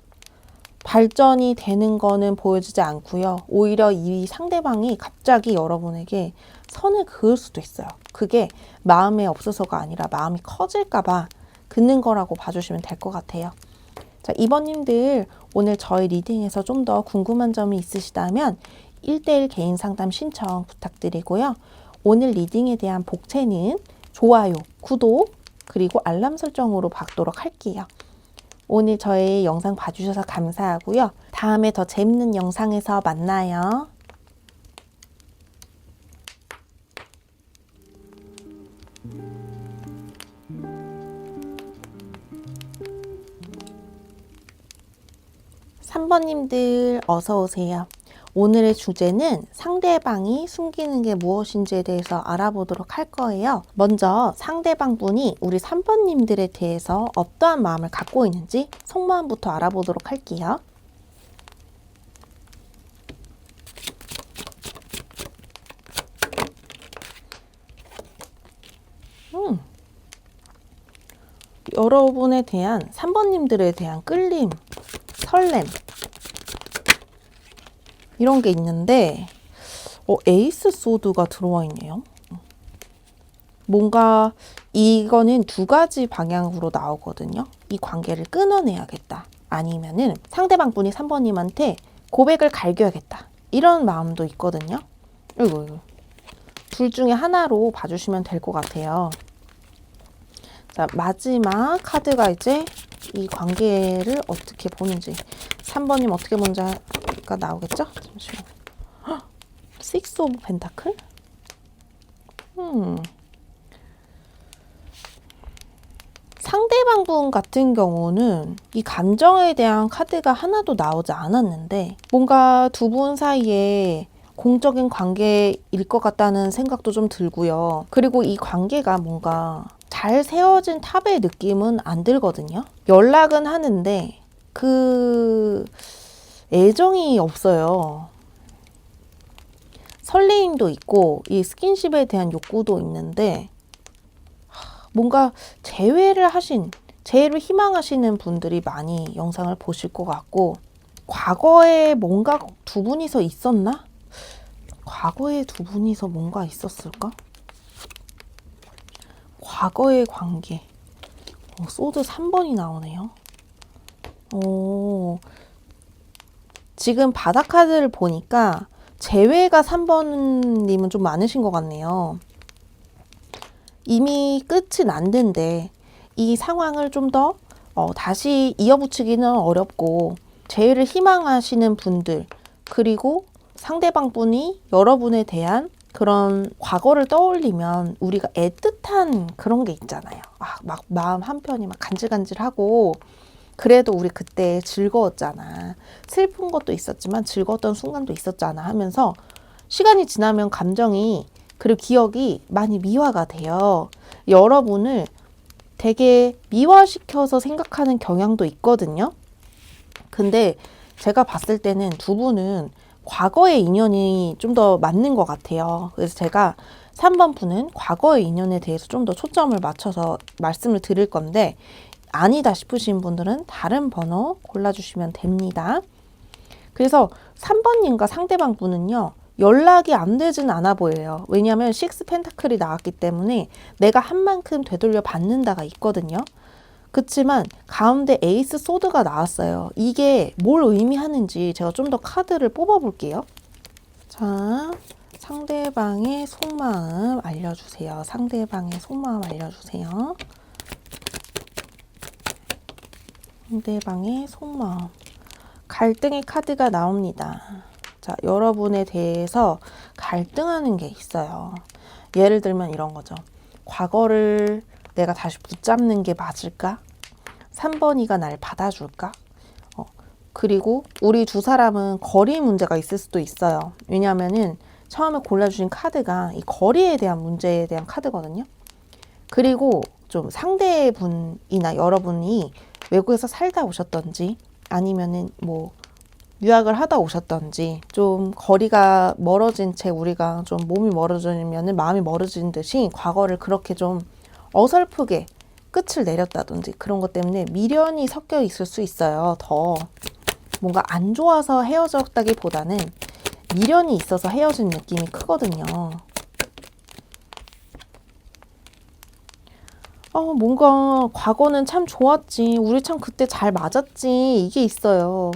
발전이 되는 거는 보여주지 않고요. 오히려 이 상대방이 갑자기 여러분에게 선을 그을 수도 있어요. 그게 마음에 없어서가 아니라 마음이 커질까 봐 긋는 거라고 봐주시면 될 것 같아요. 자, 2번님들 오늘 저희 리딩에서 좀 더 궁금한 점이 있으시다면 1대1 개인 상담 신청 부탁드리고요. 오늘 리딩에 대한 복채는 좋아요, 구독, 그리고 알람 설정으로 받도록 할게요. 오늘 저희 영상 봐주셔서 감사하고요. 다음에 더 재밌는 영상에서 만나요. 3번님들 어서 오세요. 오늘의 주제는 상대방이 숨기는 게 무엇인지에 대해서 알아보도록 할 거예요. 먼저 상대방 분이 우리 3번님들에 대해서 어떠한 마음을 갖고 있는지 속마음부터 알아보도록 할게요. 여러분에 대한 3번님들에 대한 끌림, 설렘 이런 게 있는데 에이스 소드가 들어와 있네요. 뭔가 이거는 두 가지 방향으로 나오거든요. 이 관계를 끊어내야겠다. 아니면은 상대방 분이 3번님한테 고백을 갈겨야겠다. 이런 마음도 있거든요. 이거. 둘 중에 하나로 봐주시면 될 것 같아요. 자, 마지막 카드가 이제 이 관계를 어떻게 보는지 3번님 어떻게 보는지가 나오겠죠? 잠시만요. 식스 오브 펜타클? 상대방 분 같은 경우는 이 감정에 대한 카드가 하나도 나오지 않았는데 뭔가 두 분 사이에 공적인 관계일 것 같다는 생각도 좀 들고요. 그리고 이 관계가 뭔가 잘 세워진 탑의 느낌은 안 들거든요. 연락은 하는데 그 애정이 없어요. 설레임도 있고 이 스킨십에 대한 욕구도 있는데 뭔가 재회를 희망하시는 분들이 많이 영상을 보실 것 같고 과거에 뭔가 두 분이서 있었나? 과거에 두 분이서 뭔가 있었을까? 과거의 관계. 소드 3번이 나오네요. 지금 바닥 카드를 보니까 재회가 3번님은 좀 많으신 것 같네요. 이미 끝이 났는데 이 상황을 좀 더 다시 이어붙이기는 어렵고 재회를 희망하시는 분들 그리고 상대방 분이 여러분에 대한 그런 과거를 떠올리면 우리가 애틋한 그런 게 있잖아요. 막 마음 한편이 막 간질간질하고 그래도 우리 그때 즐거웠잖아. 슬픈 것도 있었지만 즐거웠던 순간도 있었잖아 하면서 시간이 지나면 감정이 그리고 기억이 많이 미화가 돼요. 여러분을 되게 미화시켜서 생각하는 경향도 있거든요. 근데 제가 봤을 때는 두 분은 과거의 인연이 좀 더 맞는 것 같아요. 그래서 제가 3번 분은 과거의 인연에 대해서 좀 더 초점을 맞춰서 말씀을 드릴 건데 아니다 싶으신 분들은 다른 번호 골라주시면 됩니다. 그래서 3번님과 상대방 분은요. 연락이 안 되진 않아 보여요. 왜냐하면 식스 펜타클이 나왔기 때문에 내가 한 만큼 되돌려 받는다가 있거든요. 그렇지만 가운데 에이스 소드가 나왔어요. 이게 뭘 의미하는지 제가 좀 더 카드를 뽑아 볼게요. 자, 상대방의 속마음 알려주세요. 상대방의 속마음 알려주세요. 상대방의 속마음. 갈등의 카드가 나옵니다. 자, 여러분에 대해서 갈등하는 게 있어요. 예를 들면 이런 거죠. 과거를 내가 다시 붙잡는 게 맞을까? 3번이가 날 받아줄까? 그리고 우리 두 사람은 거리 문제가 있을 수도 있어요. 왜냐하면은 처음에 골라주신 카드가 이 거리에 대한 문제에 대한 카드거든요. 그리고 좀 상대분이나 여러분이 외국에서 살다 오셨던지 아니면은 뭐 유학을 하다 오셨던지 좀 거리가 멀어진 채 우리가 좀 몸이 멀어지면 마음이 멀어진 듯이 과거를 그렇게 좀 어설프게 끝을 내렸다든지 그런 것 때문에 미련이 섞여 있을 수 있어요. 더 뭔가 안 좋아서 헤어졌다기보다는 미련이 있어서 헤어진 느낌이 크거든요. 뭔가 과거는 참 좋았지. 우리 참 그때 잘 맞았지. 이게 있어요.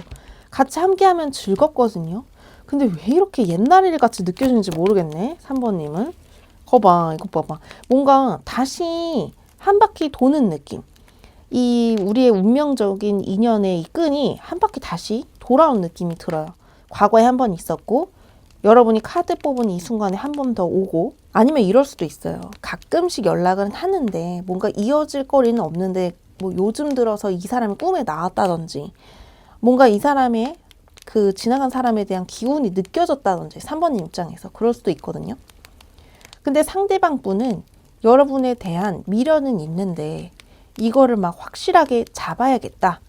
같이 함께하면 즐겁거든요. 근데 왜 이렇게 옛날 일 같이 느껴지는지 모르겠네. 3번님은. 거봐, 이거 봐봐. 뭔가 다시 한 바퀴 도는 느낌. 이 우리의 운명적인 인연의 이 끈이 한 바퀴 다시 돌아온 느낌이 들어요. 과거에 한 번 있었고 여러분이 카드 뽑은 이 순간에 한 번 더 오고 아니면 이럴 수도 있어요. 가끔씩 연락은 하는데 뭔가 이어질 거리는 없는데 뭐 요즘 들어서 이 사람이 꿈에 나왔다든지 뭔가 이 사람의 그 지나간 사람에 대한 기운이 느껴졌다든지 3번님 입장에서 그럴 수도 있거든요. 근데 상대방 분은 여러분에 대한 미련은 있는데 이거를 막 확실하게 잡아야겠다.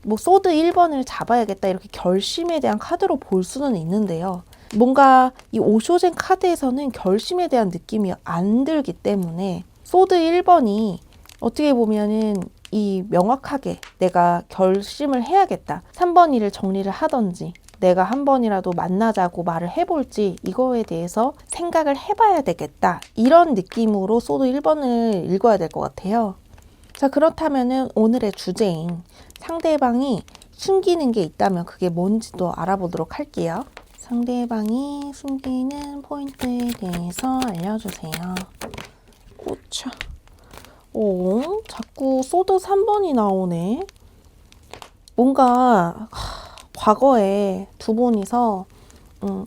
뭐 소드 1번을 잡아야겠다 이렇게 결심에 대한 카드로 볼 수는 있는데요. 뭔가 이 오쇼젠 카드에서는 결심에 대한 느낌이 안 들기 때문에 소드 1번이 어떻게 보면은 이 명확하게 내가 결심을 해야겠다. 3번 일을 정리를 하던지 내가 한 번이라도 만나자고 말을 해볼지 이거에 대해서 생각을 해봐야 되겠다. 이런 느낌으로 소드 1번을 읽어야 될 것 같아요. 자, 그렇다면은 오늘의 주제인 상대방이 숨기는 게 있다면 그게 뭔지도 알아보도록 할게요. 상대방이 숨기는 포인트에 대해서 알려주세요. 오차. 자꾸 소드 3번이 나오네. 뭔가 과거에 두 분이서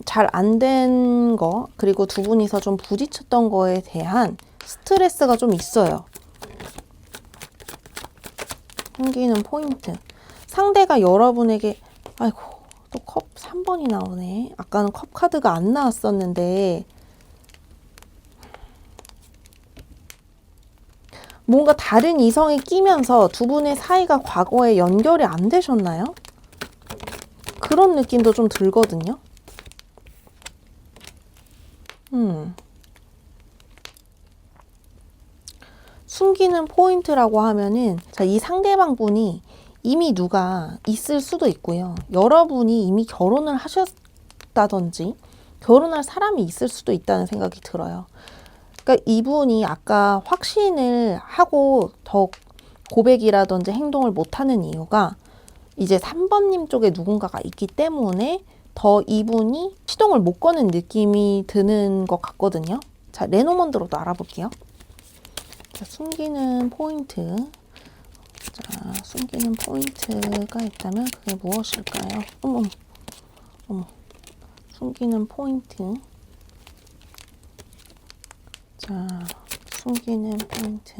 잘 안 된 거 그리고 두 분이서 좀 부딪혔던 거에 대한 스트레스가 좀 있어요. 숨기는 포인트. 상대가 여러분에게 아이고 또 컵 3번이 나오네. 아까는 컵 카드가 안 나왔었는데 뭔가 다른 이성이 끼면서 두 분의 사이가 과거에 연결이 안 되셨나요? 그런 느낌도 좀 들거든요. 숨기는 포인트라고 하면은 자, 이 상대방 분이 이미 누가 있을 수도 있고요. 여러분이 이미 결혼을 하셨다든지 결혼할 사람이 있을 수도 있다는 생각이 들어요. 그러니까 이분이 아까 확신을 하고 더 고백이라든지 행동을 못하는 이유가 이제 3번님 쪽에 누군가가 있기 때문에 더 이분이 시동을 못 거는 느낌이 드는 것 같거든요. 자, 레노먼드로도 알아볼게요. 자, 숨기는 포인트. 자, 숨기는 포인트가 있다면 그게 무엇일까요? 어머. 숨기는 포인트. 자, 숨기는 포인트.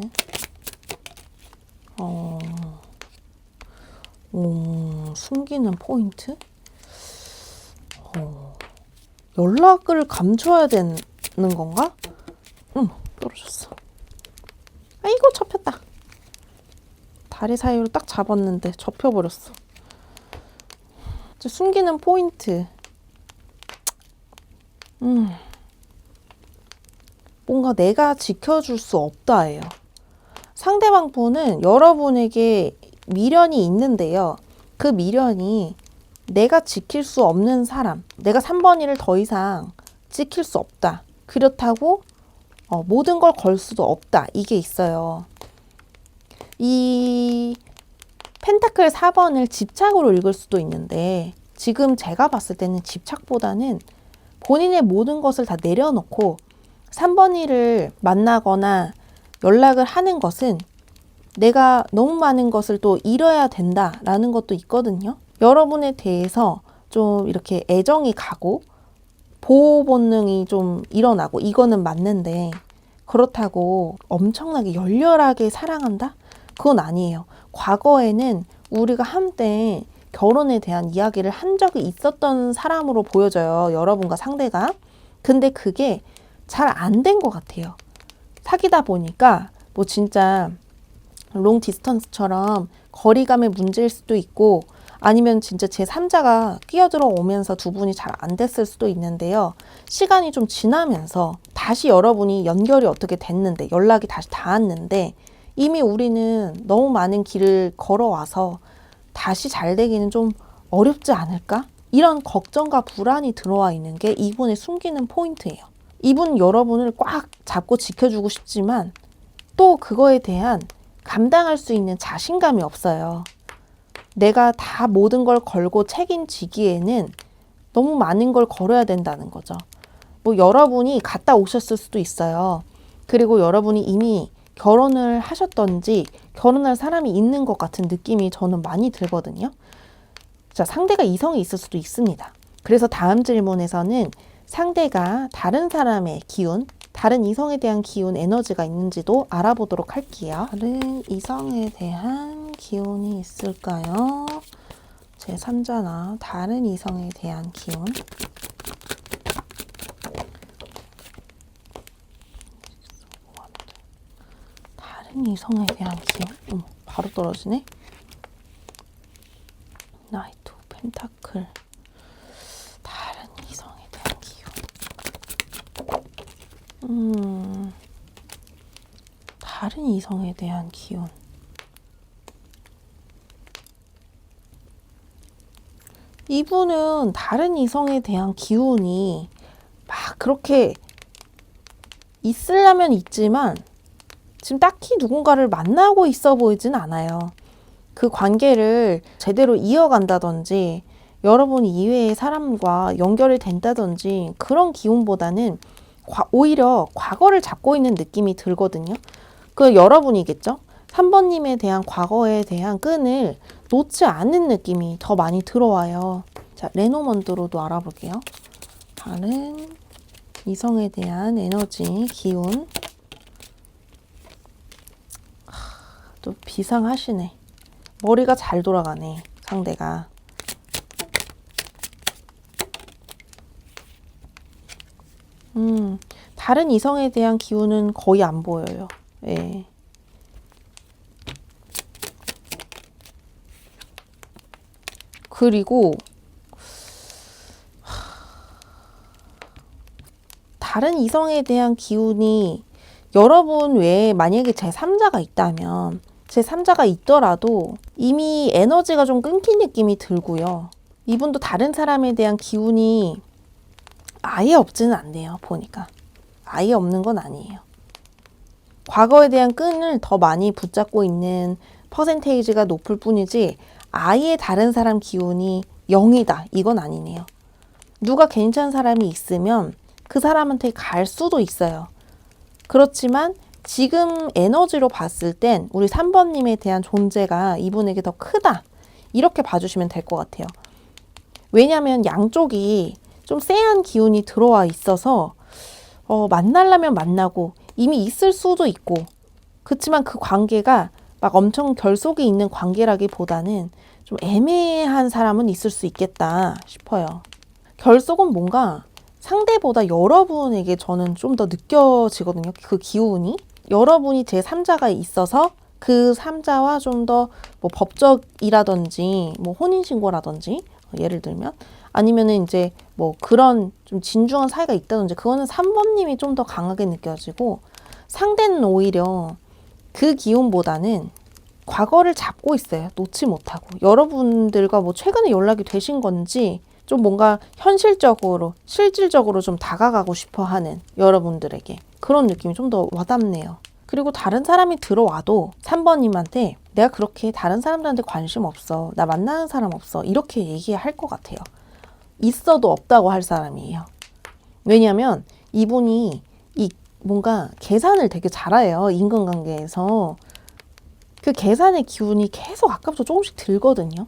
숨기는 포인트? 연락을 감춰야 되는 건가? 떨어졌어. 아이고, 접혔다. 다리 사이로 딱 잡았는데 접혀버렸어. 숨기는 포인트. 뭔가 내가 지켜줄 수 없다예요. 상대방 분은 여러분에게 미련이 있는데요. 그 미련이 내가 지킬 수 없는 사람, 내가 3번 일을 더 이상 지킬 수 없다. 그렇다고 모든 걸 걸 수도 없다. 이게 있어요. 이 펜타클 4번을 집착으로 읽을 수도 있는데 지금 제가 봤을 때는 집착보다는 본인의 모든 것을 다 내려놓고 3번 일을 만나거나 연락을 하는 것은 내가 너무 많은 것을 또 잃어야 된다라는 것도 있거든요. 여러분에 대해서 좀 이렇게 애정이 가고 보호 본능이 좀 일어나고 이거는 맞는데 그렇다고 엄청나게 열렬하게 사랑한다? 그건 아니에요. 과거에는 우리가 한때 결혼에 대한 이야기를 한 적이 있었던 사람으로 보여져요. 여러분과 상대가. 근데 그게 잘 안 된 것 같아요. 사귀다 보니까 뭐 진짜 롱 디스턴스처럼 거리감의 문제일 수도 있고 아니면 진짜 제3자가 끼어들어 오면서 두 분이 잘 안 됐을 수도 있는데요. 시간이 좀 지나면서 다시 여러분이 연결이 어떻게 됐는데, 연락이 다시 닿았는데, 이미 우리는 너무 많은 길을 걸어와서 다시 잘 되기는 좀 어렵지 않을까? 이런 걱정과 불안이 들어와 있는 게 이분의 숨기는 포인트예요. 이분 여러분을 꽉 잡고 지켜주고 싶지만 또 그거에 대한 감당할 수 있는 자신감이 없어요. 내가 다 모든 걸 걸고 책임지기에는 너무 많은 걸 걸어야 된다는 거죠. 뭐 여러분이 갔다 오셨을 수도 있어요. 그리고 여러분이 이미 결혼을 하셨던지 결혼할 사람이 있는 것 같은 느낌이 저는 많이 들거든요. 자, 상대가 이성이 있을 수도 있습니다. 그래서 다음 질문에서는 상대가 다른 사람의 기운, 다른 이성에 대한 기운, 에너지가 있는지도 알아보도록 할게요. 다른 이성에 대한 기운이 있을까요? 제3자나 다른 이성에 대한 기운. 다른 이성에 대한 기운. 바로 떨어지네. 나이트 오브 펜타클. 다른 이성에 대한 기운. 다른 이성에 대한 기운. 이분은 다른 이성에 대한 기운이 막 그렇게 있으려면 있지만 지금 딱히 누군가를 만나고 있어 보이진 않아요. 그 관계를 제대로 이어간다든지 여러분 이외의 사람과 연결이 된다든지 그런 기운보다는 오히려 과거를 잡고 있는 느낌이 들거든요. 그 여러분이겠죠? 3번님에 대한 과거에 대한 끈을 놓지 않는 느낌이 더 많이 들어와요. 자, 레노먼드로도 알아볼게요. 다른 이성에 대한 에너지, 기운. 또 비상하시네. 머리가 잘 돌아가네, 상대가. 다른 이성에 대한 기운은 거의 안 보여요. 예. 그리고 다른 이성에 대한 기운이 여러분 외에 만약에 제3자가 있다면 제3자가 있더라도 이미 에너지가 좀 끊긴 느낌이 들고요. 이분도 다른 사람에 대한 기운이 아예 없지는 않네요. 보니까. 아예 없는 건 아니에요. 과거에 대한 끈을 더 많이 붙잡고 있는 퍼센테이지가 높을 뿐이지 아예 다른 사람 기운이 0이다. 이건 아니네요. 누가 괜찮은 사람이 있으면 그 사람한테 갈 수도 있어요. 그렇지만 지금 에너지로 봤을 땐 우리 3번님에 대한 존재가 이분에게 더 크다. 이렇게 봐주시면 될 것 같아요. 왜냐하면 양쪽이 좀 쎄한 기운이 들어와 있어서 만나려면 만나고 이미 있을 수도 있고 그렇지만 그 관계가 막 엄청 결속이 있는 관계라기보다는 좀 애매한 사람은 있을 수 있겠다 싶어요. 결속은 뭔가 상대보다 여러분에게 저는 좀 더 느껴지거든요. 그 기운이. 여러분이 제3자가 있어서 그 3자와 좀 더 뭐 법적이라든지 뭐 혼인신고라든지 예를 들면 아니면은 이제 뭐 그런 좀 진중한 사이가 있다든지 그거는 3번님이 좀 더 강하게 느껴지고 상대는 오히려 그 기운보다는 과거를 잡고 있어요. 놓지 못하고. 여러분들과 뭐 최근에 연락이 되신 건지 좀 뭔가 현실적으로, 실질적으로 좀 다가가고 싶어 하는 여러분들에게 그런 느낌이 좀 더 와닿네요. 그리고 다른 사람이 들어와도 3번님한테 내가 그렇게 다른 사람들한테 관심 없어. 나 만나는 사람 없어. 이렇게 얘기할 것 같아요. 있어도 없다고 할 사람이에요. 왜냐하면 이분이 뭔가 계산을 되게 잘해요. 인간관계에서. 그 계산의 기운이 계속 아까부터 조금씩 들거든요.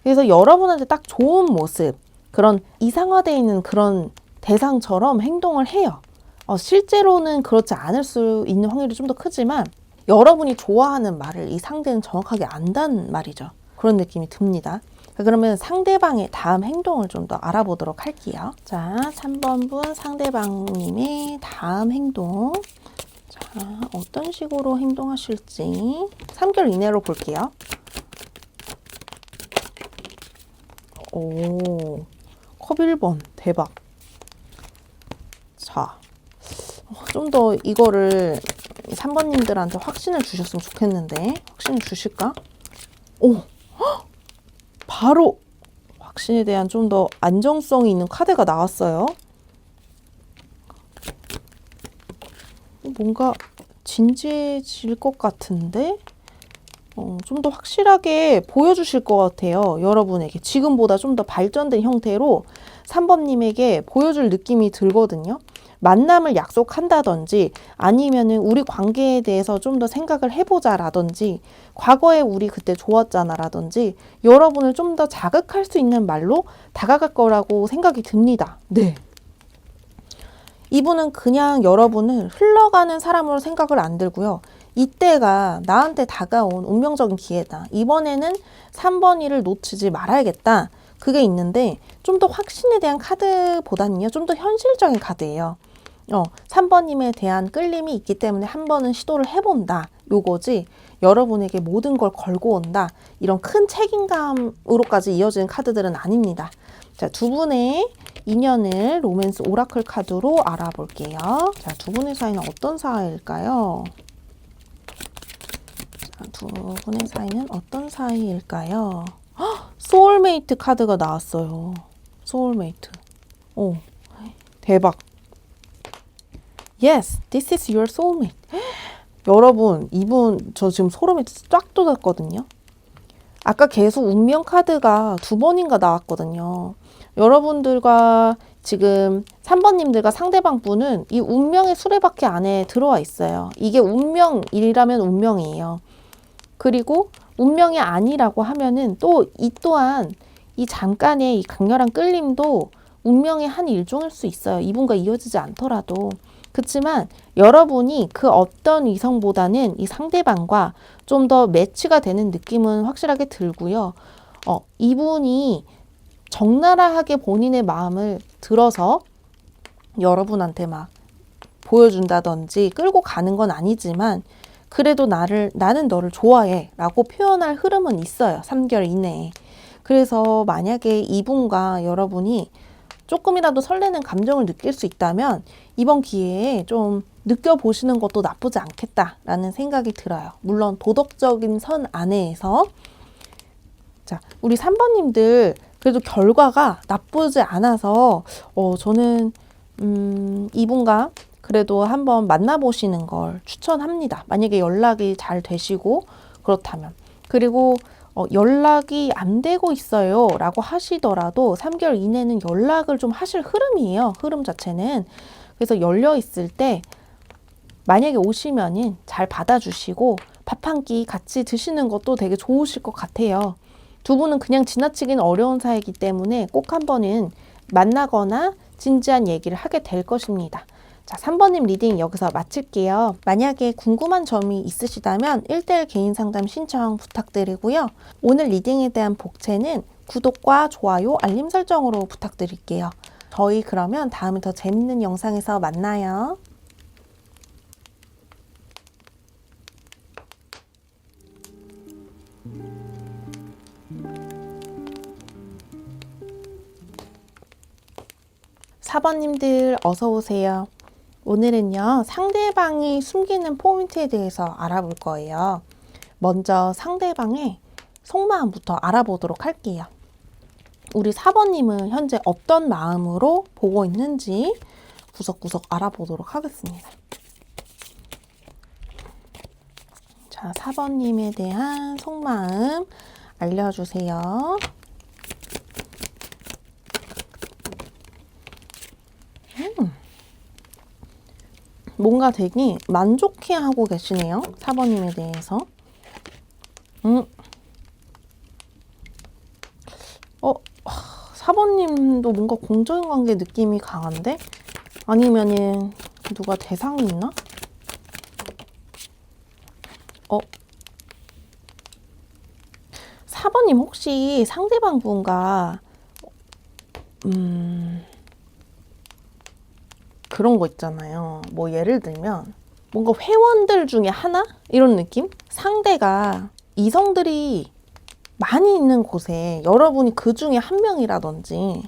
그래서 여러분한테 딱 좋은 모습, 그런 이상화되어 있는 그런 대상처럼 행동을 해요. 실제로는 그렇지 않을 수 있는 확률이 좀 더 크지만 여러분이 좋아하는 말을 이 상대는 정확하게 안다는 말이죠. 그런 느낌이 듭니다. 그러면 상대방의 다음 행동을 좀 더 알아보도록 할게요. 자, 3번 분 상대방님의 다음 행동. 자, 어떤 식으로 행동하실지 3개월 이내로 볼게요. 오, 컵 1번. 대박. 자, 좀 더 이거를 3번님들한테 확신을 주셨으면 좋겠는데, 확신을 주실까? 오, 헉! 바로 확신에 대한 좀 더 안정성이 있는 카드가 나왔어요. 뭔가 진지해질 것 같은데, 좀 더 확실하게 보여주실 것 같아요. 여러분에게 지금보다 좀 더 발전된 형태로 3번님에게 보여줄 느낌이 들거든요. 만남을 약속한다든지 아니면은 우리 관계에 대해서 좀 더 생각을 해보자라든지 과거에 우리 그때 좋았잖아라든지 여러분을 좀 더 자극할 수 있는 말로 다가갈 거라고 생각이 듭니다. 네. 이분은 그냥 여러분을 흘러가는 사람으로 생각을 안 들고요. 이때가 나한테 다가온 운명적인 기회다. 이번에는 3번이를 놓치지 말아야겠다. 그게 있는데 좀 더 확신에 대한 카드보다는요. 좀 더 현실적인 카드예요. 3번님에 대한 끌림이 있기 때문에 한 번은 시도를 해본다. 요거지 여러분에게 모든 걸 걸고 온다. 이런 큰 책임감으로까지 이어지는 카드들은 아닙니다. 자, 두 분의 인연을 로맨스 오라클 카드로 알아볼게요. 자, 두 분의 사이는 어떤 사이일까요? 자, 두 분의 사이는 어떤 사이일까요? 헉, 소울메이트 카드가 나왔어요. 소울메이트. 오, 대박. Yes, this is your soulmate. 여러분, 이분 저 지금 소름이 쫙 돋았거든요. 아까 계속 운명 카드가 2번인가 나왔거든요. 여러분들과 지금 3번님들과 상대방 분은 이 운명의 수레바퀴 안에 들어와 있어요. 이게 운명이라면 운명이에요. 그리고 운명이 아니라고 하면은 또 이 또한 이 잠깐의 이 강렬한 끌림도 운명의 한 일종일 수 있어요. 이분과 이어지지 않더라도. 그렇지만 여러분이 그 어떤 이성보다는 이 상대방과 좀 더 매치가 되는 느낌은 확실하게 들고요. 이분이 적나라하게 본인의 마음을 들어서 여러분한테 막 보여준다든지 끌고 가는 건 아니지만 그래도 나는 너를 좋아해 라고 표현할 흐름은 있어요. 3개월 이내에. 그래서 만약에 이분과 여러분이 조금이라도 설레는 감정을 느낄 수 있다면 이번 기회에 좀 느껴보시는 것도 나쁘지 않겠다라는 생각이 들어요. 물론 도덕적인 선 안에서. 자, 우리 3번님들 그래도 결과가 나쁘지 않아서 저는 이분과 그래도 한번 만나보시는 걸 추천합니다. 만약에 연락이 잘 되시고 그렇다면. 그리고 연락이 안 되고 있어요 라고 하시더라도 3개월 이내는 연락을 좀 하실 흐름이에요. 흐름 자체는. 그래서 열려 있을 때 만약에 오시면은 잘 받아주시고 밥 한 끼 같이 드시는 것도 되게 좋으실 것 같아요. 두 분은 그냥 지나치기는 어려운 사이이기 때문에 꼭 한 번은 만나거나 진지한 얘기를 하게 될 것입니다. 자, 3번님 리딩 여기서 마칠게요. 만약에 궁금한 점이 있으시다면 1:1 개인 상담 신청 부탁드리고요. 오늘 리딩에 대한 복채는 구독과 좋아요, 알림 설정으로 부탁드릴게요. 저희 그러면 다음에 더 재밌는 영상에서 만나요. (4번님들) 어서 오세요. 오늘은요, 상대방이 숨기는 포인트에 대해서 알아볼 거예요. 먼저 상대방의 속마음부터 알아보도록 할게요. 우리 4번님은 현재 어떤 마음으로 보고 있는지 구석구석 알아보도록 하겠습니다. 자, 4번님에 대한 속마음 알려주세요. 뭔가 되게 만족해하고 계시네요. 4번님에 대해서. 4번님도 뭔가 공적인 관계 느낌이 강한데? 아니면은 누가 대상이 있나? 4번님 혹시 상대방 분과 그런 거 있잖아요. 뭐 예를 들면 뭔가 회원들 중에 하나? 이런 느낌? 상대가 이성들이 많이 있는 곳에 여러분이 그 중에 한 명이라든지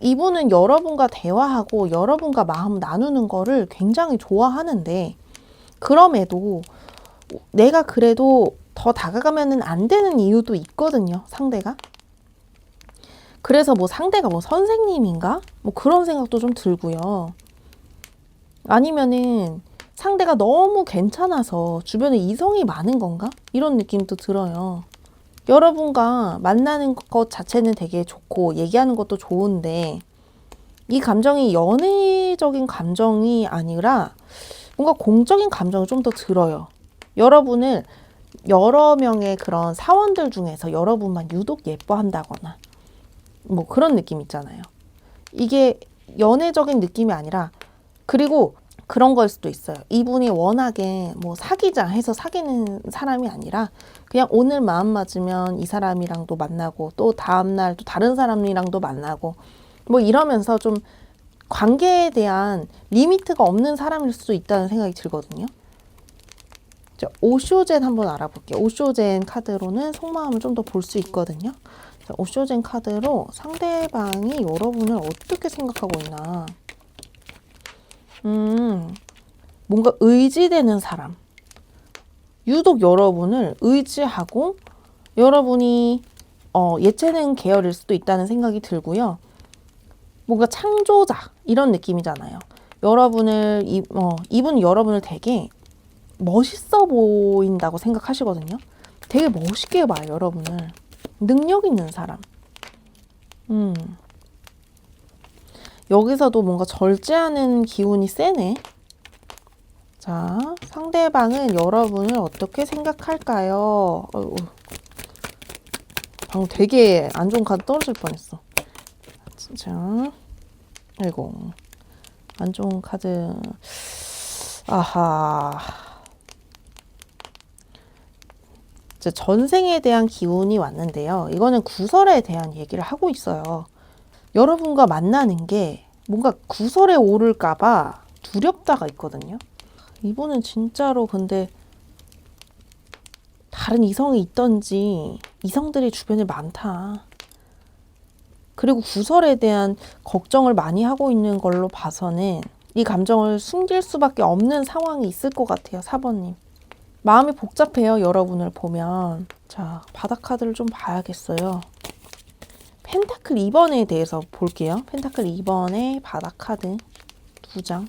이분은 여러분과 대화하고 여러분과 마음 나누는 거를 굉장히 좋아하는데 그럼에도 내가 그래도 더 다가가면 안 되는 이유도 있거든요, 상대가. 그래서 뭐 상대가 뭐 선생님인가? 뭐 그런 생각도 좀 들고요. 아니면은 상대가 너무 괜찮아서 주변에 이성이 많은 건가? 이런 느낌도 들어요. 여러분과 만나는 것 자체는 되게 좋고 얘기하는 것도 좋은데 이 감정이 연애적인 감정이 아니라 뭔가 공적인 감정이 좀 더 들어요. 여러분을 여러 명의 그런 사원들 중에서 여러분만 유독 예뻐한다거나 뭐 그런 느낌 있잖아요. 이게 연애적인 느낌이 아니라 그리고 그런 걸 수도 있어요. 이분이 워낙에 뭐 사귀자 해서 사귀는 사람이 아니라 그냥 오늘 마음 맞으면 이 사람이랑도 만나고 또 다음날 또 다른 사람이랑도 만나고 뭐 이러면서 좀 관계에 대한 리미트가 없는 사람일 수도 있다는 생각이 들거든요. 오쇼젠 한번 알아볼게요. 오쇼젠 카드로는 속마음을 좀 더 볼 수 있거든요. 오쇼젠 카드로 상대방이 여러분을 어떻게 생각하고 있나. 뭔가 의지되는 사람. 유독 여러분을 의지하고 여러분이 예체능 계열일 수도 있다는 생각이 들고요. 뭔가 창조자 이런 느낌이잖아요. 이분 여러분을 되게 멋있어 보인다고 생각하시거든요. 되게 멋있게 봐요, 여러분을. 능력 있는 사람. 여기서도 뭔가 절제하는 기운이 세네. 자, 상대방은 여러분을 어떻게 생각할까요? 방금 되게 안 좋은 카드 떨어질 뻔했어. 진짜. 아이고. 안 좋은 카드. 아하. 전생에 대한 기운이 왔는데요. 이거는 구설에 대한 얘기를 하고 있어요. 여러분과 만나는 게 뭔가 구설에 오를까봐 두렵다가 있거든요. 이분은 진짜로 근데 다른 이성이 있던지 이성들이 주변에 많다. 그리고 구설에 대한 걱정을 많이 하고 있는 걸로 봐서는 이 감정을 숨길 수밖에 없는 상황이 있을 것 같아요. 4번님. 마음이 복잡해요. 여러분을 보면. 자, 바닥 카드를 좀 봐야겠어요. 펜타클 2번에 대해서 볼게요. 펜타클 2번의 바닥 카드 2장.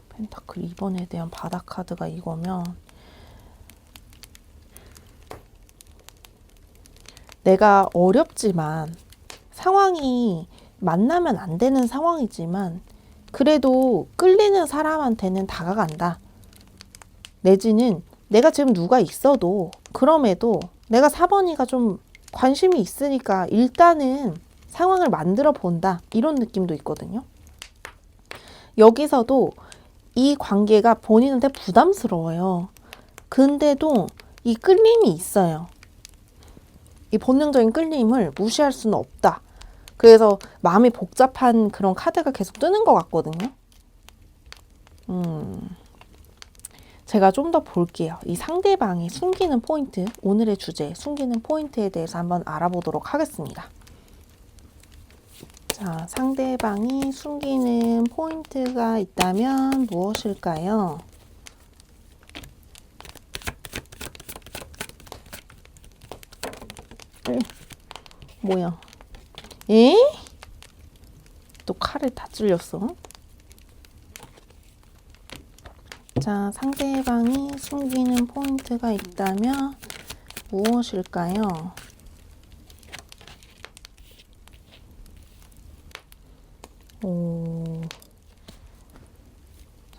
펜타클 2번에 대한 바닥 카드가 이거면 내가 어렵지만 상황이 만나면 안 되는 상황이지만 그래도 끌리는 사람한테는 다가간다. 내지는 내가 지금 누가 있어도 그럼에도 내가 4번이가 좀 관심이 있으니까 일단은 상황을 만들어 본다. 이런 느낌도 있거든요. 여기서도 이 관계가 본인한테 부담스러워요. 근데도 이 끌림이 있어요. 이 본능적인 끌림을 무시할 수는 없다. 그래서 마음이 복잡한 그런 카드가 계속 뜨는 것 같거든요. 제가 좀 더 볼게요. 이 상대방이 숨기는 포인트, 오늘의 주제, 숨기는 포인트에 대해서 한번 알아보도록 하겠습니다. 자, 상대방이 숨기는 포인트가 있다면 무엇일까요? 뭐야? 에? 또 칼을 다 찔렸어. 자, 상대방이 숨기는 포인트가 있다면 무엇일까요?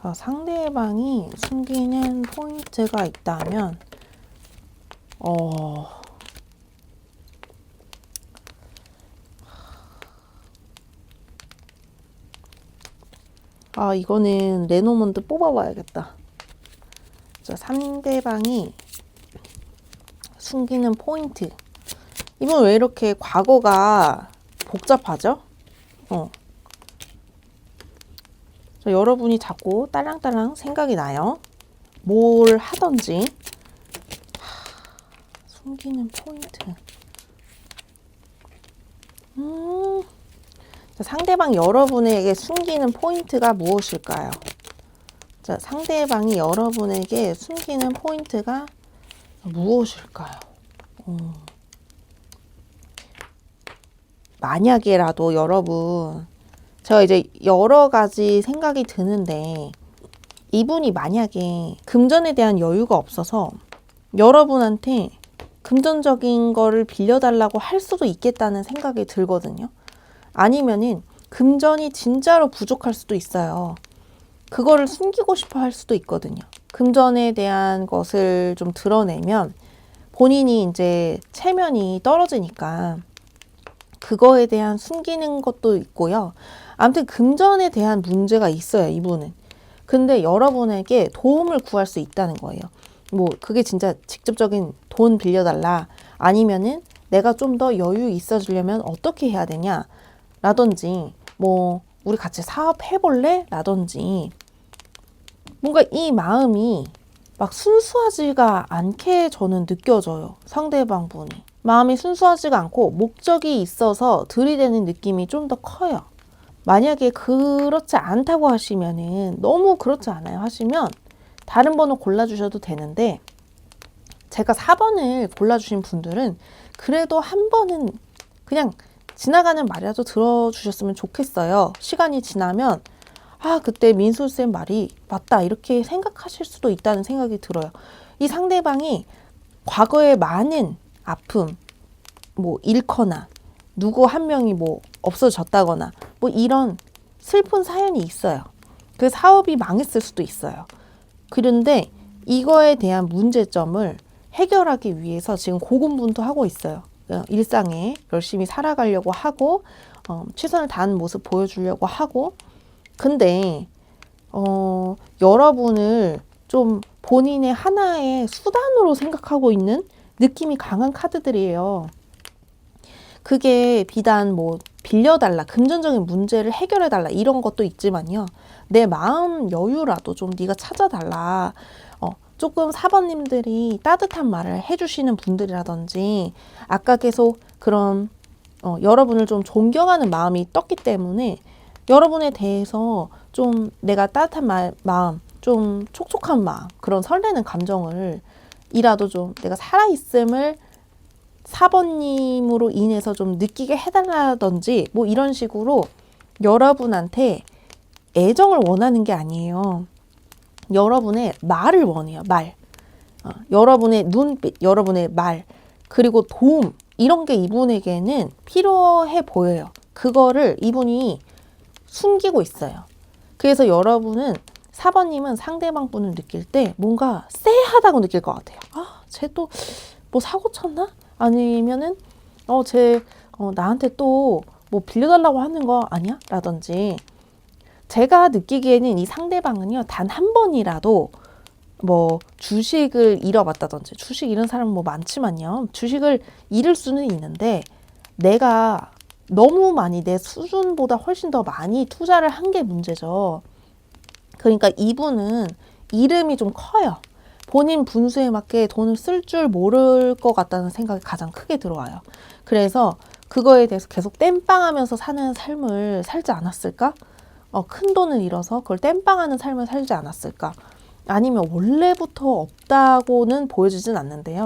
자, 상대방이 숨기는 포인트가 있다면 이거는 레노먼드 뽑아봐야겠다. 자, 상대방이 숨기는 포인트. 이분 왜 이렇게 과거가 복잡하죠? 여러분이 자꾸 딸랑딸랑 생각이 나요. 뭘 하던지. 숨기는 포인트. 자, 상대방 여러분에게 숨기는 포인트가 무엇일까요? 자, 상대방이 여러분에게 숨기는 포인트가 무엇일까요? 만약에라도 여러분, 제가 이제 여러 가지 생각이 드는데, 이분이 만약에 금전에 대한 여유가 없어서 여러분한테 금전적인 거를 빌려달라고 할 수도 있겠다는 생각이 들거든요. 아니면은 금전이 진짜로 부족할 수도 있어요. 그거를 숨기고 싶어 할 수도 있거든요. 금전에 대한 것을 좀 드러내면 본인이 이제 체면이 떨어지니까 그거에 대한 숨기는 것도 있고요. 아무튼 금전에 대한 문제가 있어요, 이분은. 근데 여러분에게 도움을 구할 수 있다는 거예요. 뭐 그게 진짜 직접적인 돈 빌려달라, 아니면은 내가 좀 더 여유 있어지려면 어떻게 해야 되냐 라든지, 뭐 우리 같이 사업해볼래? 라든지, 뭔가 이 마음이 막 순수하지가 않게 저는 느껴져요. 상대방 분이. 마음이 순수하지가 않고 목적이 있어서 들이대는 느낌이 좀 더 커요. 만약에 그렇지 않다고 하시면은, 너무 그렇지 않아요 하시면 다른 번호 골라주셔도 되는데, 제가 4번을 골라주신 분들은 그래도 한 번은 그냥 지나가는 말이라도 들어주셨으면 좋겠어요. 시간이 지나면 아, 그때 민수쌤 말이 맞다 이렇게 생각하실 수도 있다는 생각이 들어요. 이 상대방이 과거에 많은 아픔, 뭐 잃거나 누구 한 명이 뭐 없어졌다거나 뭐 이런 슬픈 사연이 있어요. 그 사업이 망했을 수도 있어요. 그런데 이거에 대한 문제점을 해결하기 위해서 지금 고군분투하고 있어요. 일상에 열심히 살아가려고 하고, 최선을 다하는 모습 보여주려고 하고. 근데 여러분을 좀 본인의 하나의 수단으로 생각하고 있는 느낌이 강한 카드들이에요. 그게 비단 뭐 빌려달라, 금전적인 문제를 해결해달라 이런 것도 있지만요. 내 마음 여유라도 좀 네가 찾아달라. 조금 4번님들이 따뜻한 말을 해주시는 분들이라든지, 아까 계속 그런 여러분을 좀 존경하는 마음이 떴기 때문에 여러분에 대해서 좀 내가 따뜻한 마음, 좀 촉촉한 마음, 그런 설레는 감정을 이라도 좀 내가 살아있음을 4번님으로 인해서 좀 느끼게 해달라든지, 뭐 이런 식으로 여러분한테 애정을 원하는 게 아니에요. 여러분의 말을 원해요. 말. 여러분의 눈빛, 여러분의 말, 그리고 도움, 이런 게 이분에게는 필요해 보여요. 그거를 이분이 숨기고 있어요. 그래서 여러분은 4번님은 상대방 분을 느낄 때 뭔가 쎄하다고 느낄 것 같아요. 아, 쟤 또 뭐 사고 쳤나? 아니면은 쟤 나한테 또 뭐 빌려달라고 하는 거 아니야? 라든지, 제가 느끼기에는 이 상대방은요, 단 한 번이라도 뭐 주식을 잃어봤다든지, 주식 잃은 사람 뭐 많지만요, 주식을 잃을 수는 있는데 내가 너무 많이 내 수준보다 훨씬 더 많이 투자를 한 게 문제죠. 그러니까 이분은 이름이 좀 커요. 본인 분수에 맞게 돈을 쓸 줄 모를 것 같다는 생각이 가장 크게 들어와요. 그래서 그거에 대해서 계속 땜빵하면서 사는 삶을 살지 않았을까? 큰 돈을 잃어서 그걸 땜빵하는 삶을 살지 않았을까? 아니면 원래부터 없다고는 보여지진 않는데요.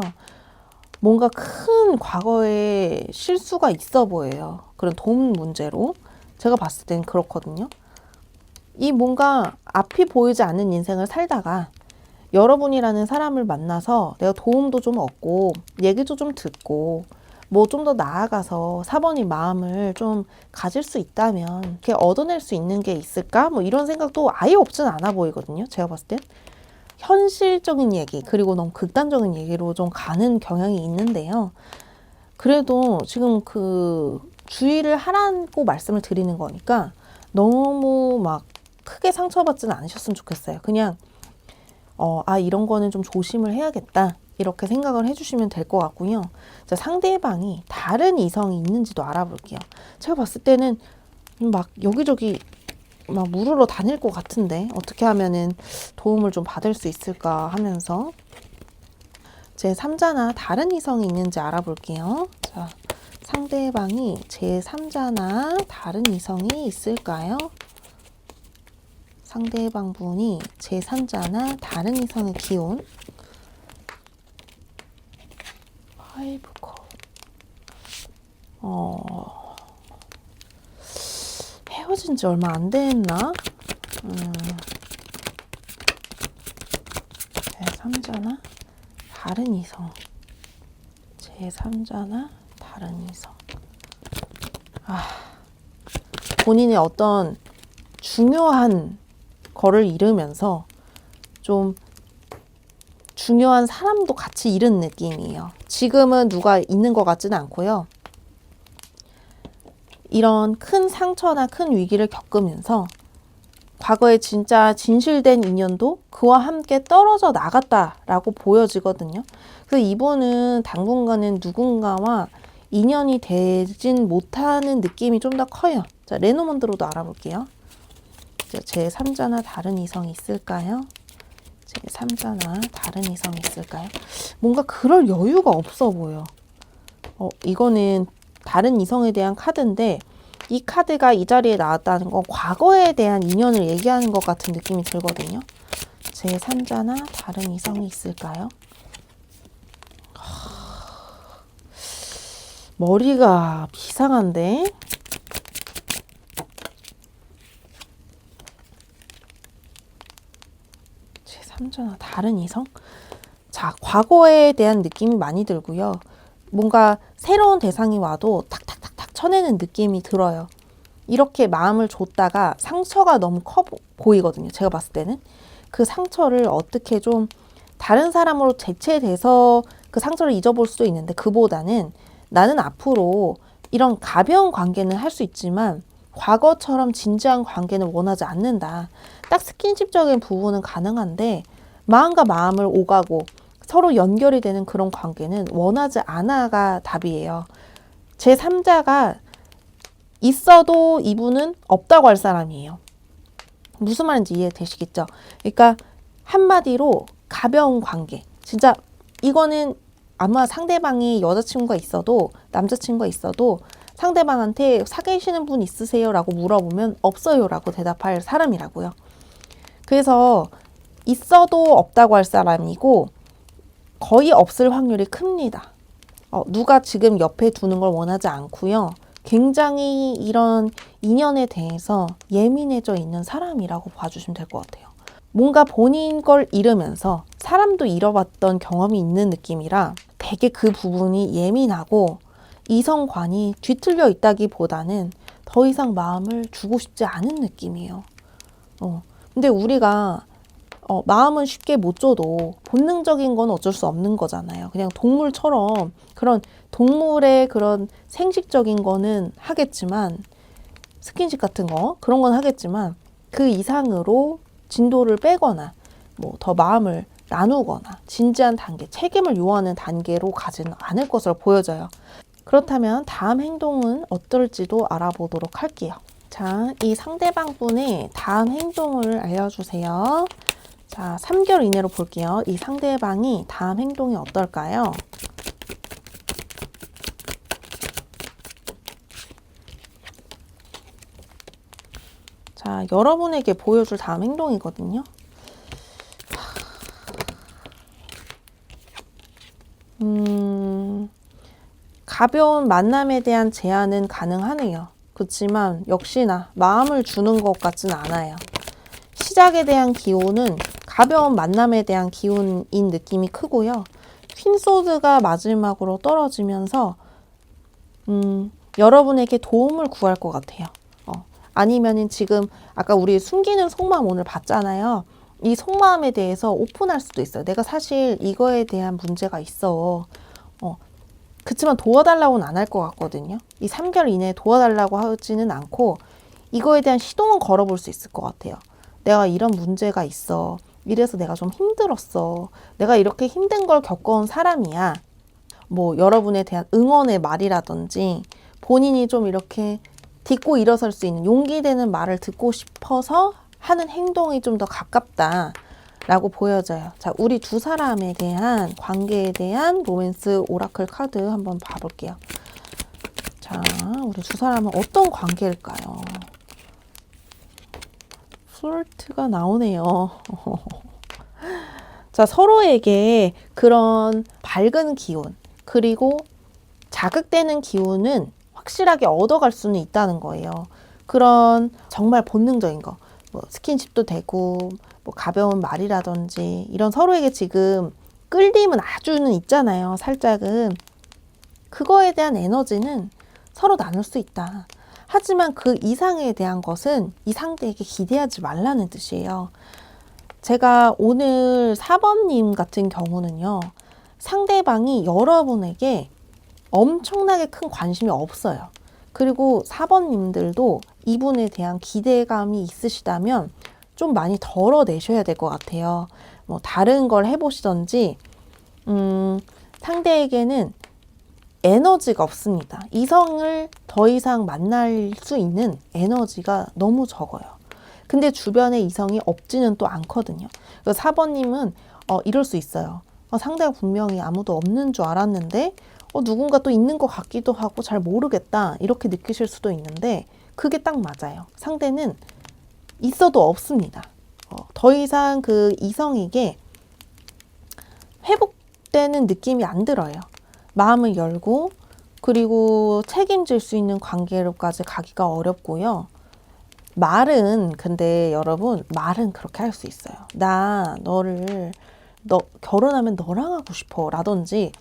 뭔가 큰 과거에 실수가 있어 보여요. 그런 돈 문제로. 제가 봤을 땐 그렇거든요. 이 뭔가 앞이 보이지 않는 인생을 살다가 여러분이라는 사람을 만나서 내가 도움도 좀 얻고 얘기도 좀 듣고 뭐 좀 더 나아가서 4번이 마음을 좀 가질 수 있다면 이렇게 얻어낼 수 있는 게 있을까? 뭐 이런 생각도 아예 없진 않아 보이거든요. 제가 봤을 땐. 현실적인 얘기, 그리고 너무 극단적인 얘기로 좀 가는 경향이 있는데요. 그래도 지금 그 주의를 하라고 말씀을 드리는 거니까 너무 막 크게 상처받지는 않으셨으면 좋겠어요. 그냥 이런 거는 좀 조심을 해야겠다, 이렇게 생각을 해주시면 될 것 같고요. 자, 상대방이 다른 이성이 있는지도 알아볼게요. 제가 봤을 때는 막 여기저기 막 물으러 다닐 것 같은데 어떻게 하면은 도움을 좀 받을 수 있을까 하면서 제 3자나 다른 이성이 있는지 알아볼게요. 자, 상대방이 제 3자나 다른 이성이 있을까요? 상대방 분이 제 3자나 다른 이성의 기운. 5컵. 헤어진 지 얼마 안 됐나? 제 3자나 다른 이성. 제 3자나 다른 이성. 본인의 어떤 중요한 거를 잃으면서 좀 중요한 사람도 같이 잃은 느낌이에요. 지금은 누가 있는 것 같지는 않고요. 이런 큰 상처나 큰 위기를 겪으면서 과거에 진짜 진실된 인연도 그와 함께 떨어져 나갔다라고 보여지거든요. 그래서 이분은 당분간은 누군가와 인연이 되진 못하는 느낌이 좀 더 커요. 자, 레노먼드로도 알아볼게요. 제 3자나 다른 이성이 있을까요? 제 3자나 다른 이성이 있을까요? 뭔가 그럴 여유가 없어 보여. 이거는 다른 이성에 대한 카드인데 이 카드가 이 자리에 나왔다는 건 과거에 대한 인연을 얘기하는 것 같은 느낌이 들거든요. 제 3자나 다른 이성이 있을까요? 머리가 비상한데? 제 3자나 다른 이성? 자, 과거에 대한 느낌이 많이 들고요. 뭔가 새로운 대상이 와도 탁탁탁탁 쳐내는 느낌이 들어요. 이렇게 마음을 줬다가 상처가 너무 커 보이거든요. 제가 봤을 때는. 그 상처를 어떻게 좀 다른 사람으로 대체돼서 그 상처를 잊어볼 수도 있는데 그보다는 나는 앞으로 이런 가벼운 관계는 할 수 있지만 과거처럼 진지한 관계는 원하지 않는다. 딱 스킨십적인 부분은 가능한데 마음과 마음을 오가고 서로 연결이 되는 그런 관계는 원하지 않아가 답이에요. 제 3자가 있어도 이분은 없다고 할 사람이에요. 무슨 말인지 이해되시겠죠? 그러니까 한마디로 가벼운 관계. 진짜 이거는 아마 상대방이 여자친구가 있어도 남자친구가 있어도 상대방한테 사귀시는 분 있으세요? 라고 물어보면 없어요 라고 대답할 사람이라고요. 그래서 있어도 없다고 할 사람이고 거의 없을 확률이 큽니다. 누가 지금 옆에 두는 걸 원하지 않고요. 굉장히 이런 인연에 대해서 예민해져 있는 사람이라고 봐주시면 될 것 같아요. 뭔가 본인 걸 잃으면서 사람도 잃어봤던 경험이 있는 느낌이라 되게 그 부분이 예민하고 이성관이 뒤틀려 있다기보다는 더 이상 마음을 주고 싶지 않은 느낌이에요. 근데 우리가 마음은 쉽게 못 줘도 본능적인 건 어쩔 수 없는 거잖아요. 그냥 동물처럼 그런 동물의 그런 생식적인 거는 하겠지만 스킨십 같은 거 그런 건 하겠지만 그 이상으로 진도를 빼거나 뭐 더 마음을 나누거나 진지한 단계, 책임을 요하는 단계로 가지는 않을 것으로 보여져요. 그렇다면 다음 행동은 어떨지도 알아보도록 할게요. 자, 이 상대방 분의 다음 행동을 알려주세요. 자, 3개월 이내로 볼게요. 이 상대방이 다음 행동이 어떨까요? 자, 여러분에게 보여줄 다음 행동이거든요. 가벼운 만남에 대한 제안은 가능하네요. 그렇지만 역시나 마음을 주는 것 같진 않아요. 시작에 대한 기운은 가벼운 만남에 대한 기운인 느낌이 크고요. 퀸소드가 마지막으로 떨어지면서 여러분에게 도움을 구할 것 같아요. 아니면은 지금 아까 우리 숨기는 속마음 오늘 봤잖아요. 이 속마음에 대해서 오픈할 수도 있어요. 내가 사실 이거에 대한 문제가 있어. 그치만 도와달라고는 안 할 것 같거든요. 이 3개월 이내에 도와달라고 하지는 않고 이거에 대한 시동은 걸어볼 수 있을 것 같아요. 내가 이런 문제가 있어. 이래서 내가 좀 힘들었어. 내가 이렇게 힘든 걸 겪어온 사람이야. 뭐 여러분에 대한 응원의 말이라든지 본인이 좀 이렇게 딛고 일어설 수 있는 용기 되는 말을 듣고 싶어서 하는 행동이 좀 더 가깝다라고 보여져요. 자, 우리 두 사람에 대한 관계에 대한 로맨스 오라클 카드 한번 봐볼게요. 자, 우리 두 사람은 어떤 관계일까요? 플러트가 나오네요. 자, 서로에게 그런 밝은 기운, 그리고 자극되는 기운은 확실하게 얻어갈 수는 있다는 거예요. 그런 정말 본능적인 거, 뭐 스킨십도 되고, 뭐 가벼운 말이라든지, 이런 서로에게 지금 끌림은 아주는 있잖아요. 살짝은. 그거에 대한 에너지는 서로 나눌 수 있다. 하지만 그 이상에 대한 것은 이 상대에게 기대하지 말라는 뜻이에요. 제가 오늘 4번님 같은 경우는요, 상대방이 여러분에게 엄청나게 큰 관심이 없어요. 그리고 4번님들도 이분에 대한 기대감이 있으시다면 좀 많이 덜어내셔야 될 것 같아요. 뭐 다른 걸 해보시던지, 상대에게는 에너지가 없습니다. 이성을 더 이상 만날 수 있는 에너지가 너무 적어요. 근데 주변에 이성이 없지는 또 않거든요. 그래서 4번님은 이럴 수 있어요. 상대가 분명히 아무도 없는 줄 알았는데 누군가 또 있는 것 같기도 하고 잘 모르겠다 이렇게 느끼실 수도 있는데 그게 딱 맞아요. 상대는 있어도 없습니다. 더 이상 그 이성에게 회복되는 느낌이 안 들어요. 마음을 열고 그리고 책임질 수 있는 관계로까지 가기가 어렵고요. 말은 근데 여러분 말은 그렇게 할 수 있어요. 나 너 결혼하면 너랑 하고 싶어 라든지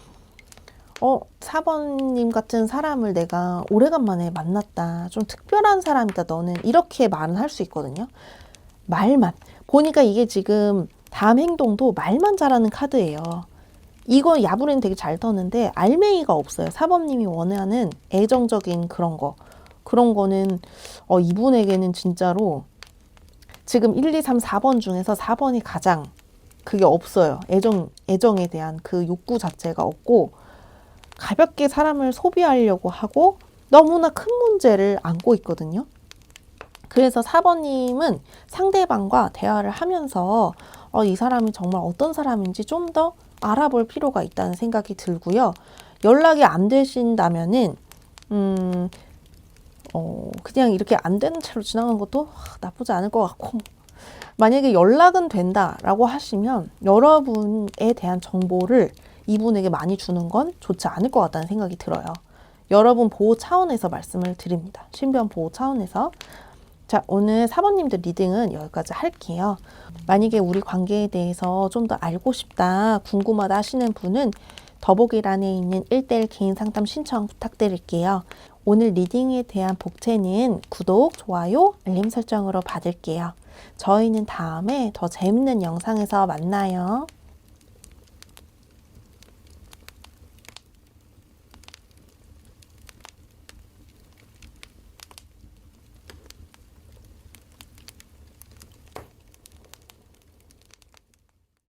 4번님 같은 사람을 내가 오래간만에 만났다. 좀 특별한 사람이다 너는. 이렇게 말은 할 수 있거든요. 말만. 보니까 이게 지금 다음 행동도 말만 잘하는 카드예요. 이거 야부리는 되게 잘 터는데 알맹이가 없어요. 4번님이 원하는 애정적인 그런 거. 그런 거는 이분에게는 진짜로 지금 1, 2, 3, 4번 중에서 4번이 가장 그게 없어요. 애정에 대한 그 욕구 자체가 없고 가볍게 사람을 소비하려고 하고 너무나 큰 문제를 안고 있거든요. 그래서 4번님은 상대방과 대화를 하면서 이 사람이 정말 어떤 사람인지 좀 더 알아볼 필요가 있다는 생각이 들고요. 연락이 안 되신다면은 그냥 이렇게 안 되는 채로 지나가는 것도 나쁘지 않을 것 같고, 만약에 연락은 된다라고 하시면 여러분에 대한 정보를 이분에게 많이 주는 건 좋지 않을 것 같다는 생각이 들어요. 여러분 보호 차원에서 말씀을 드립니다. 신변 보호 차원에서. 자, 오늘 4번님들 리딩은 여기까지 할게요. 만약에 우리 관계에 대해서 좀 더 알고 싶다, 궁금하다 하시는 분은 더보기란에 있는 1:1 개인 상담 신청 부탁드릴게요. 오늘 리딩에 대한 복채는 구독, 좋아요, 알림 설정으로 받을게요. 저희는 다음에 더 재밌는 영상에서 만나요.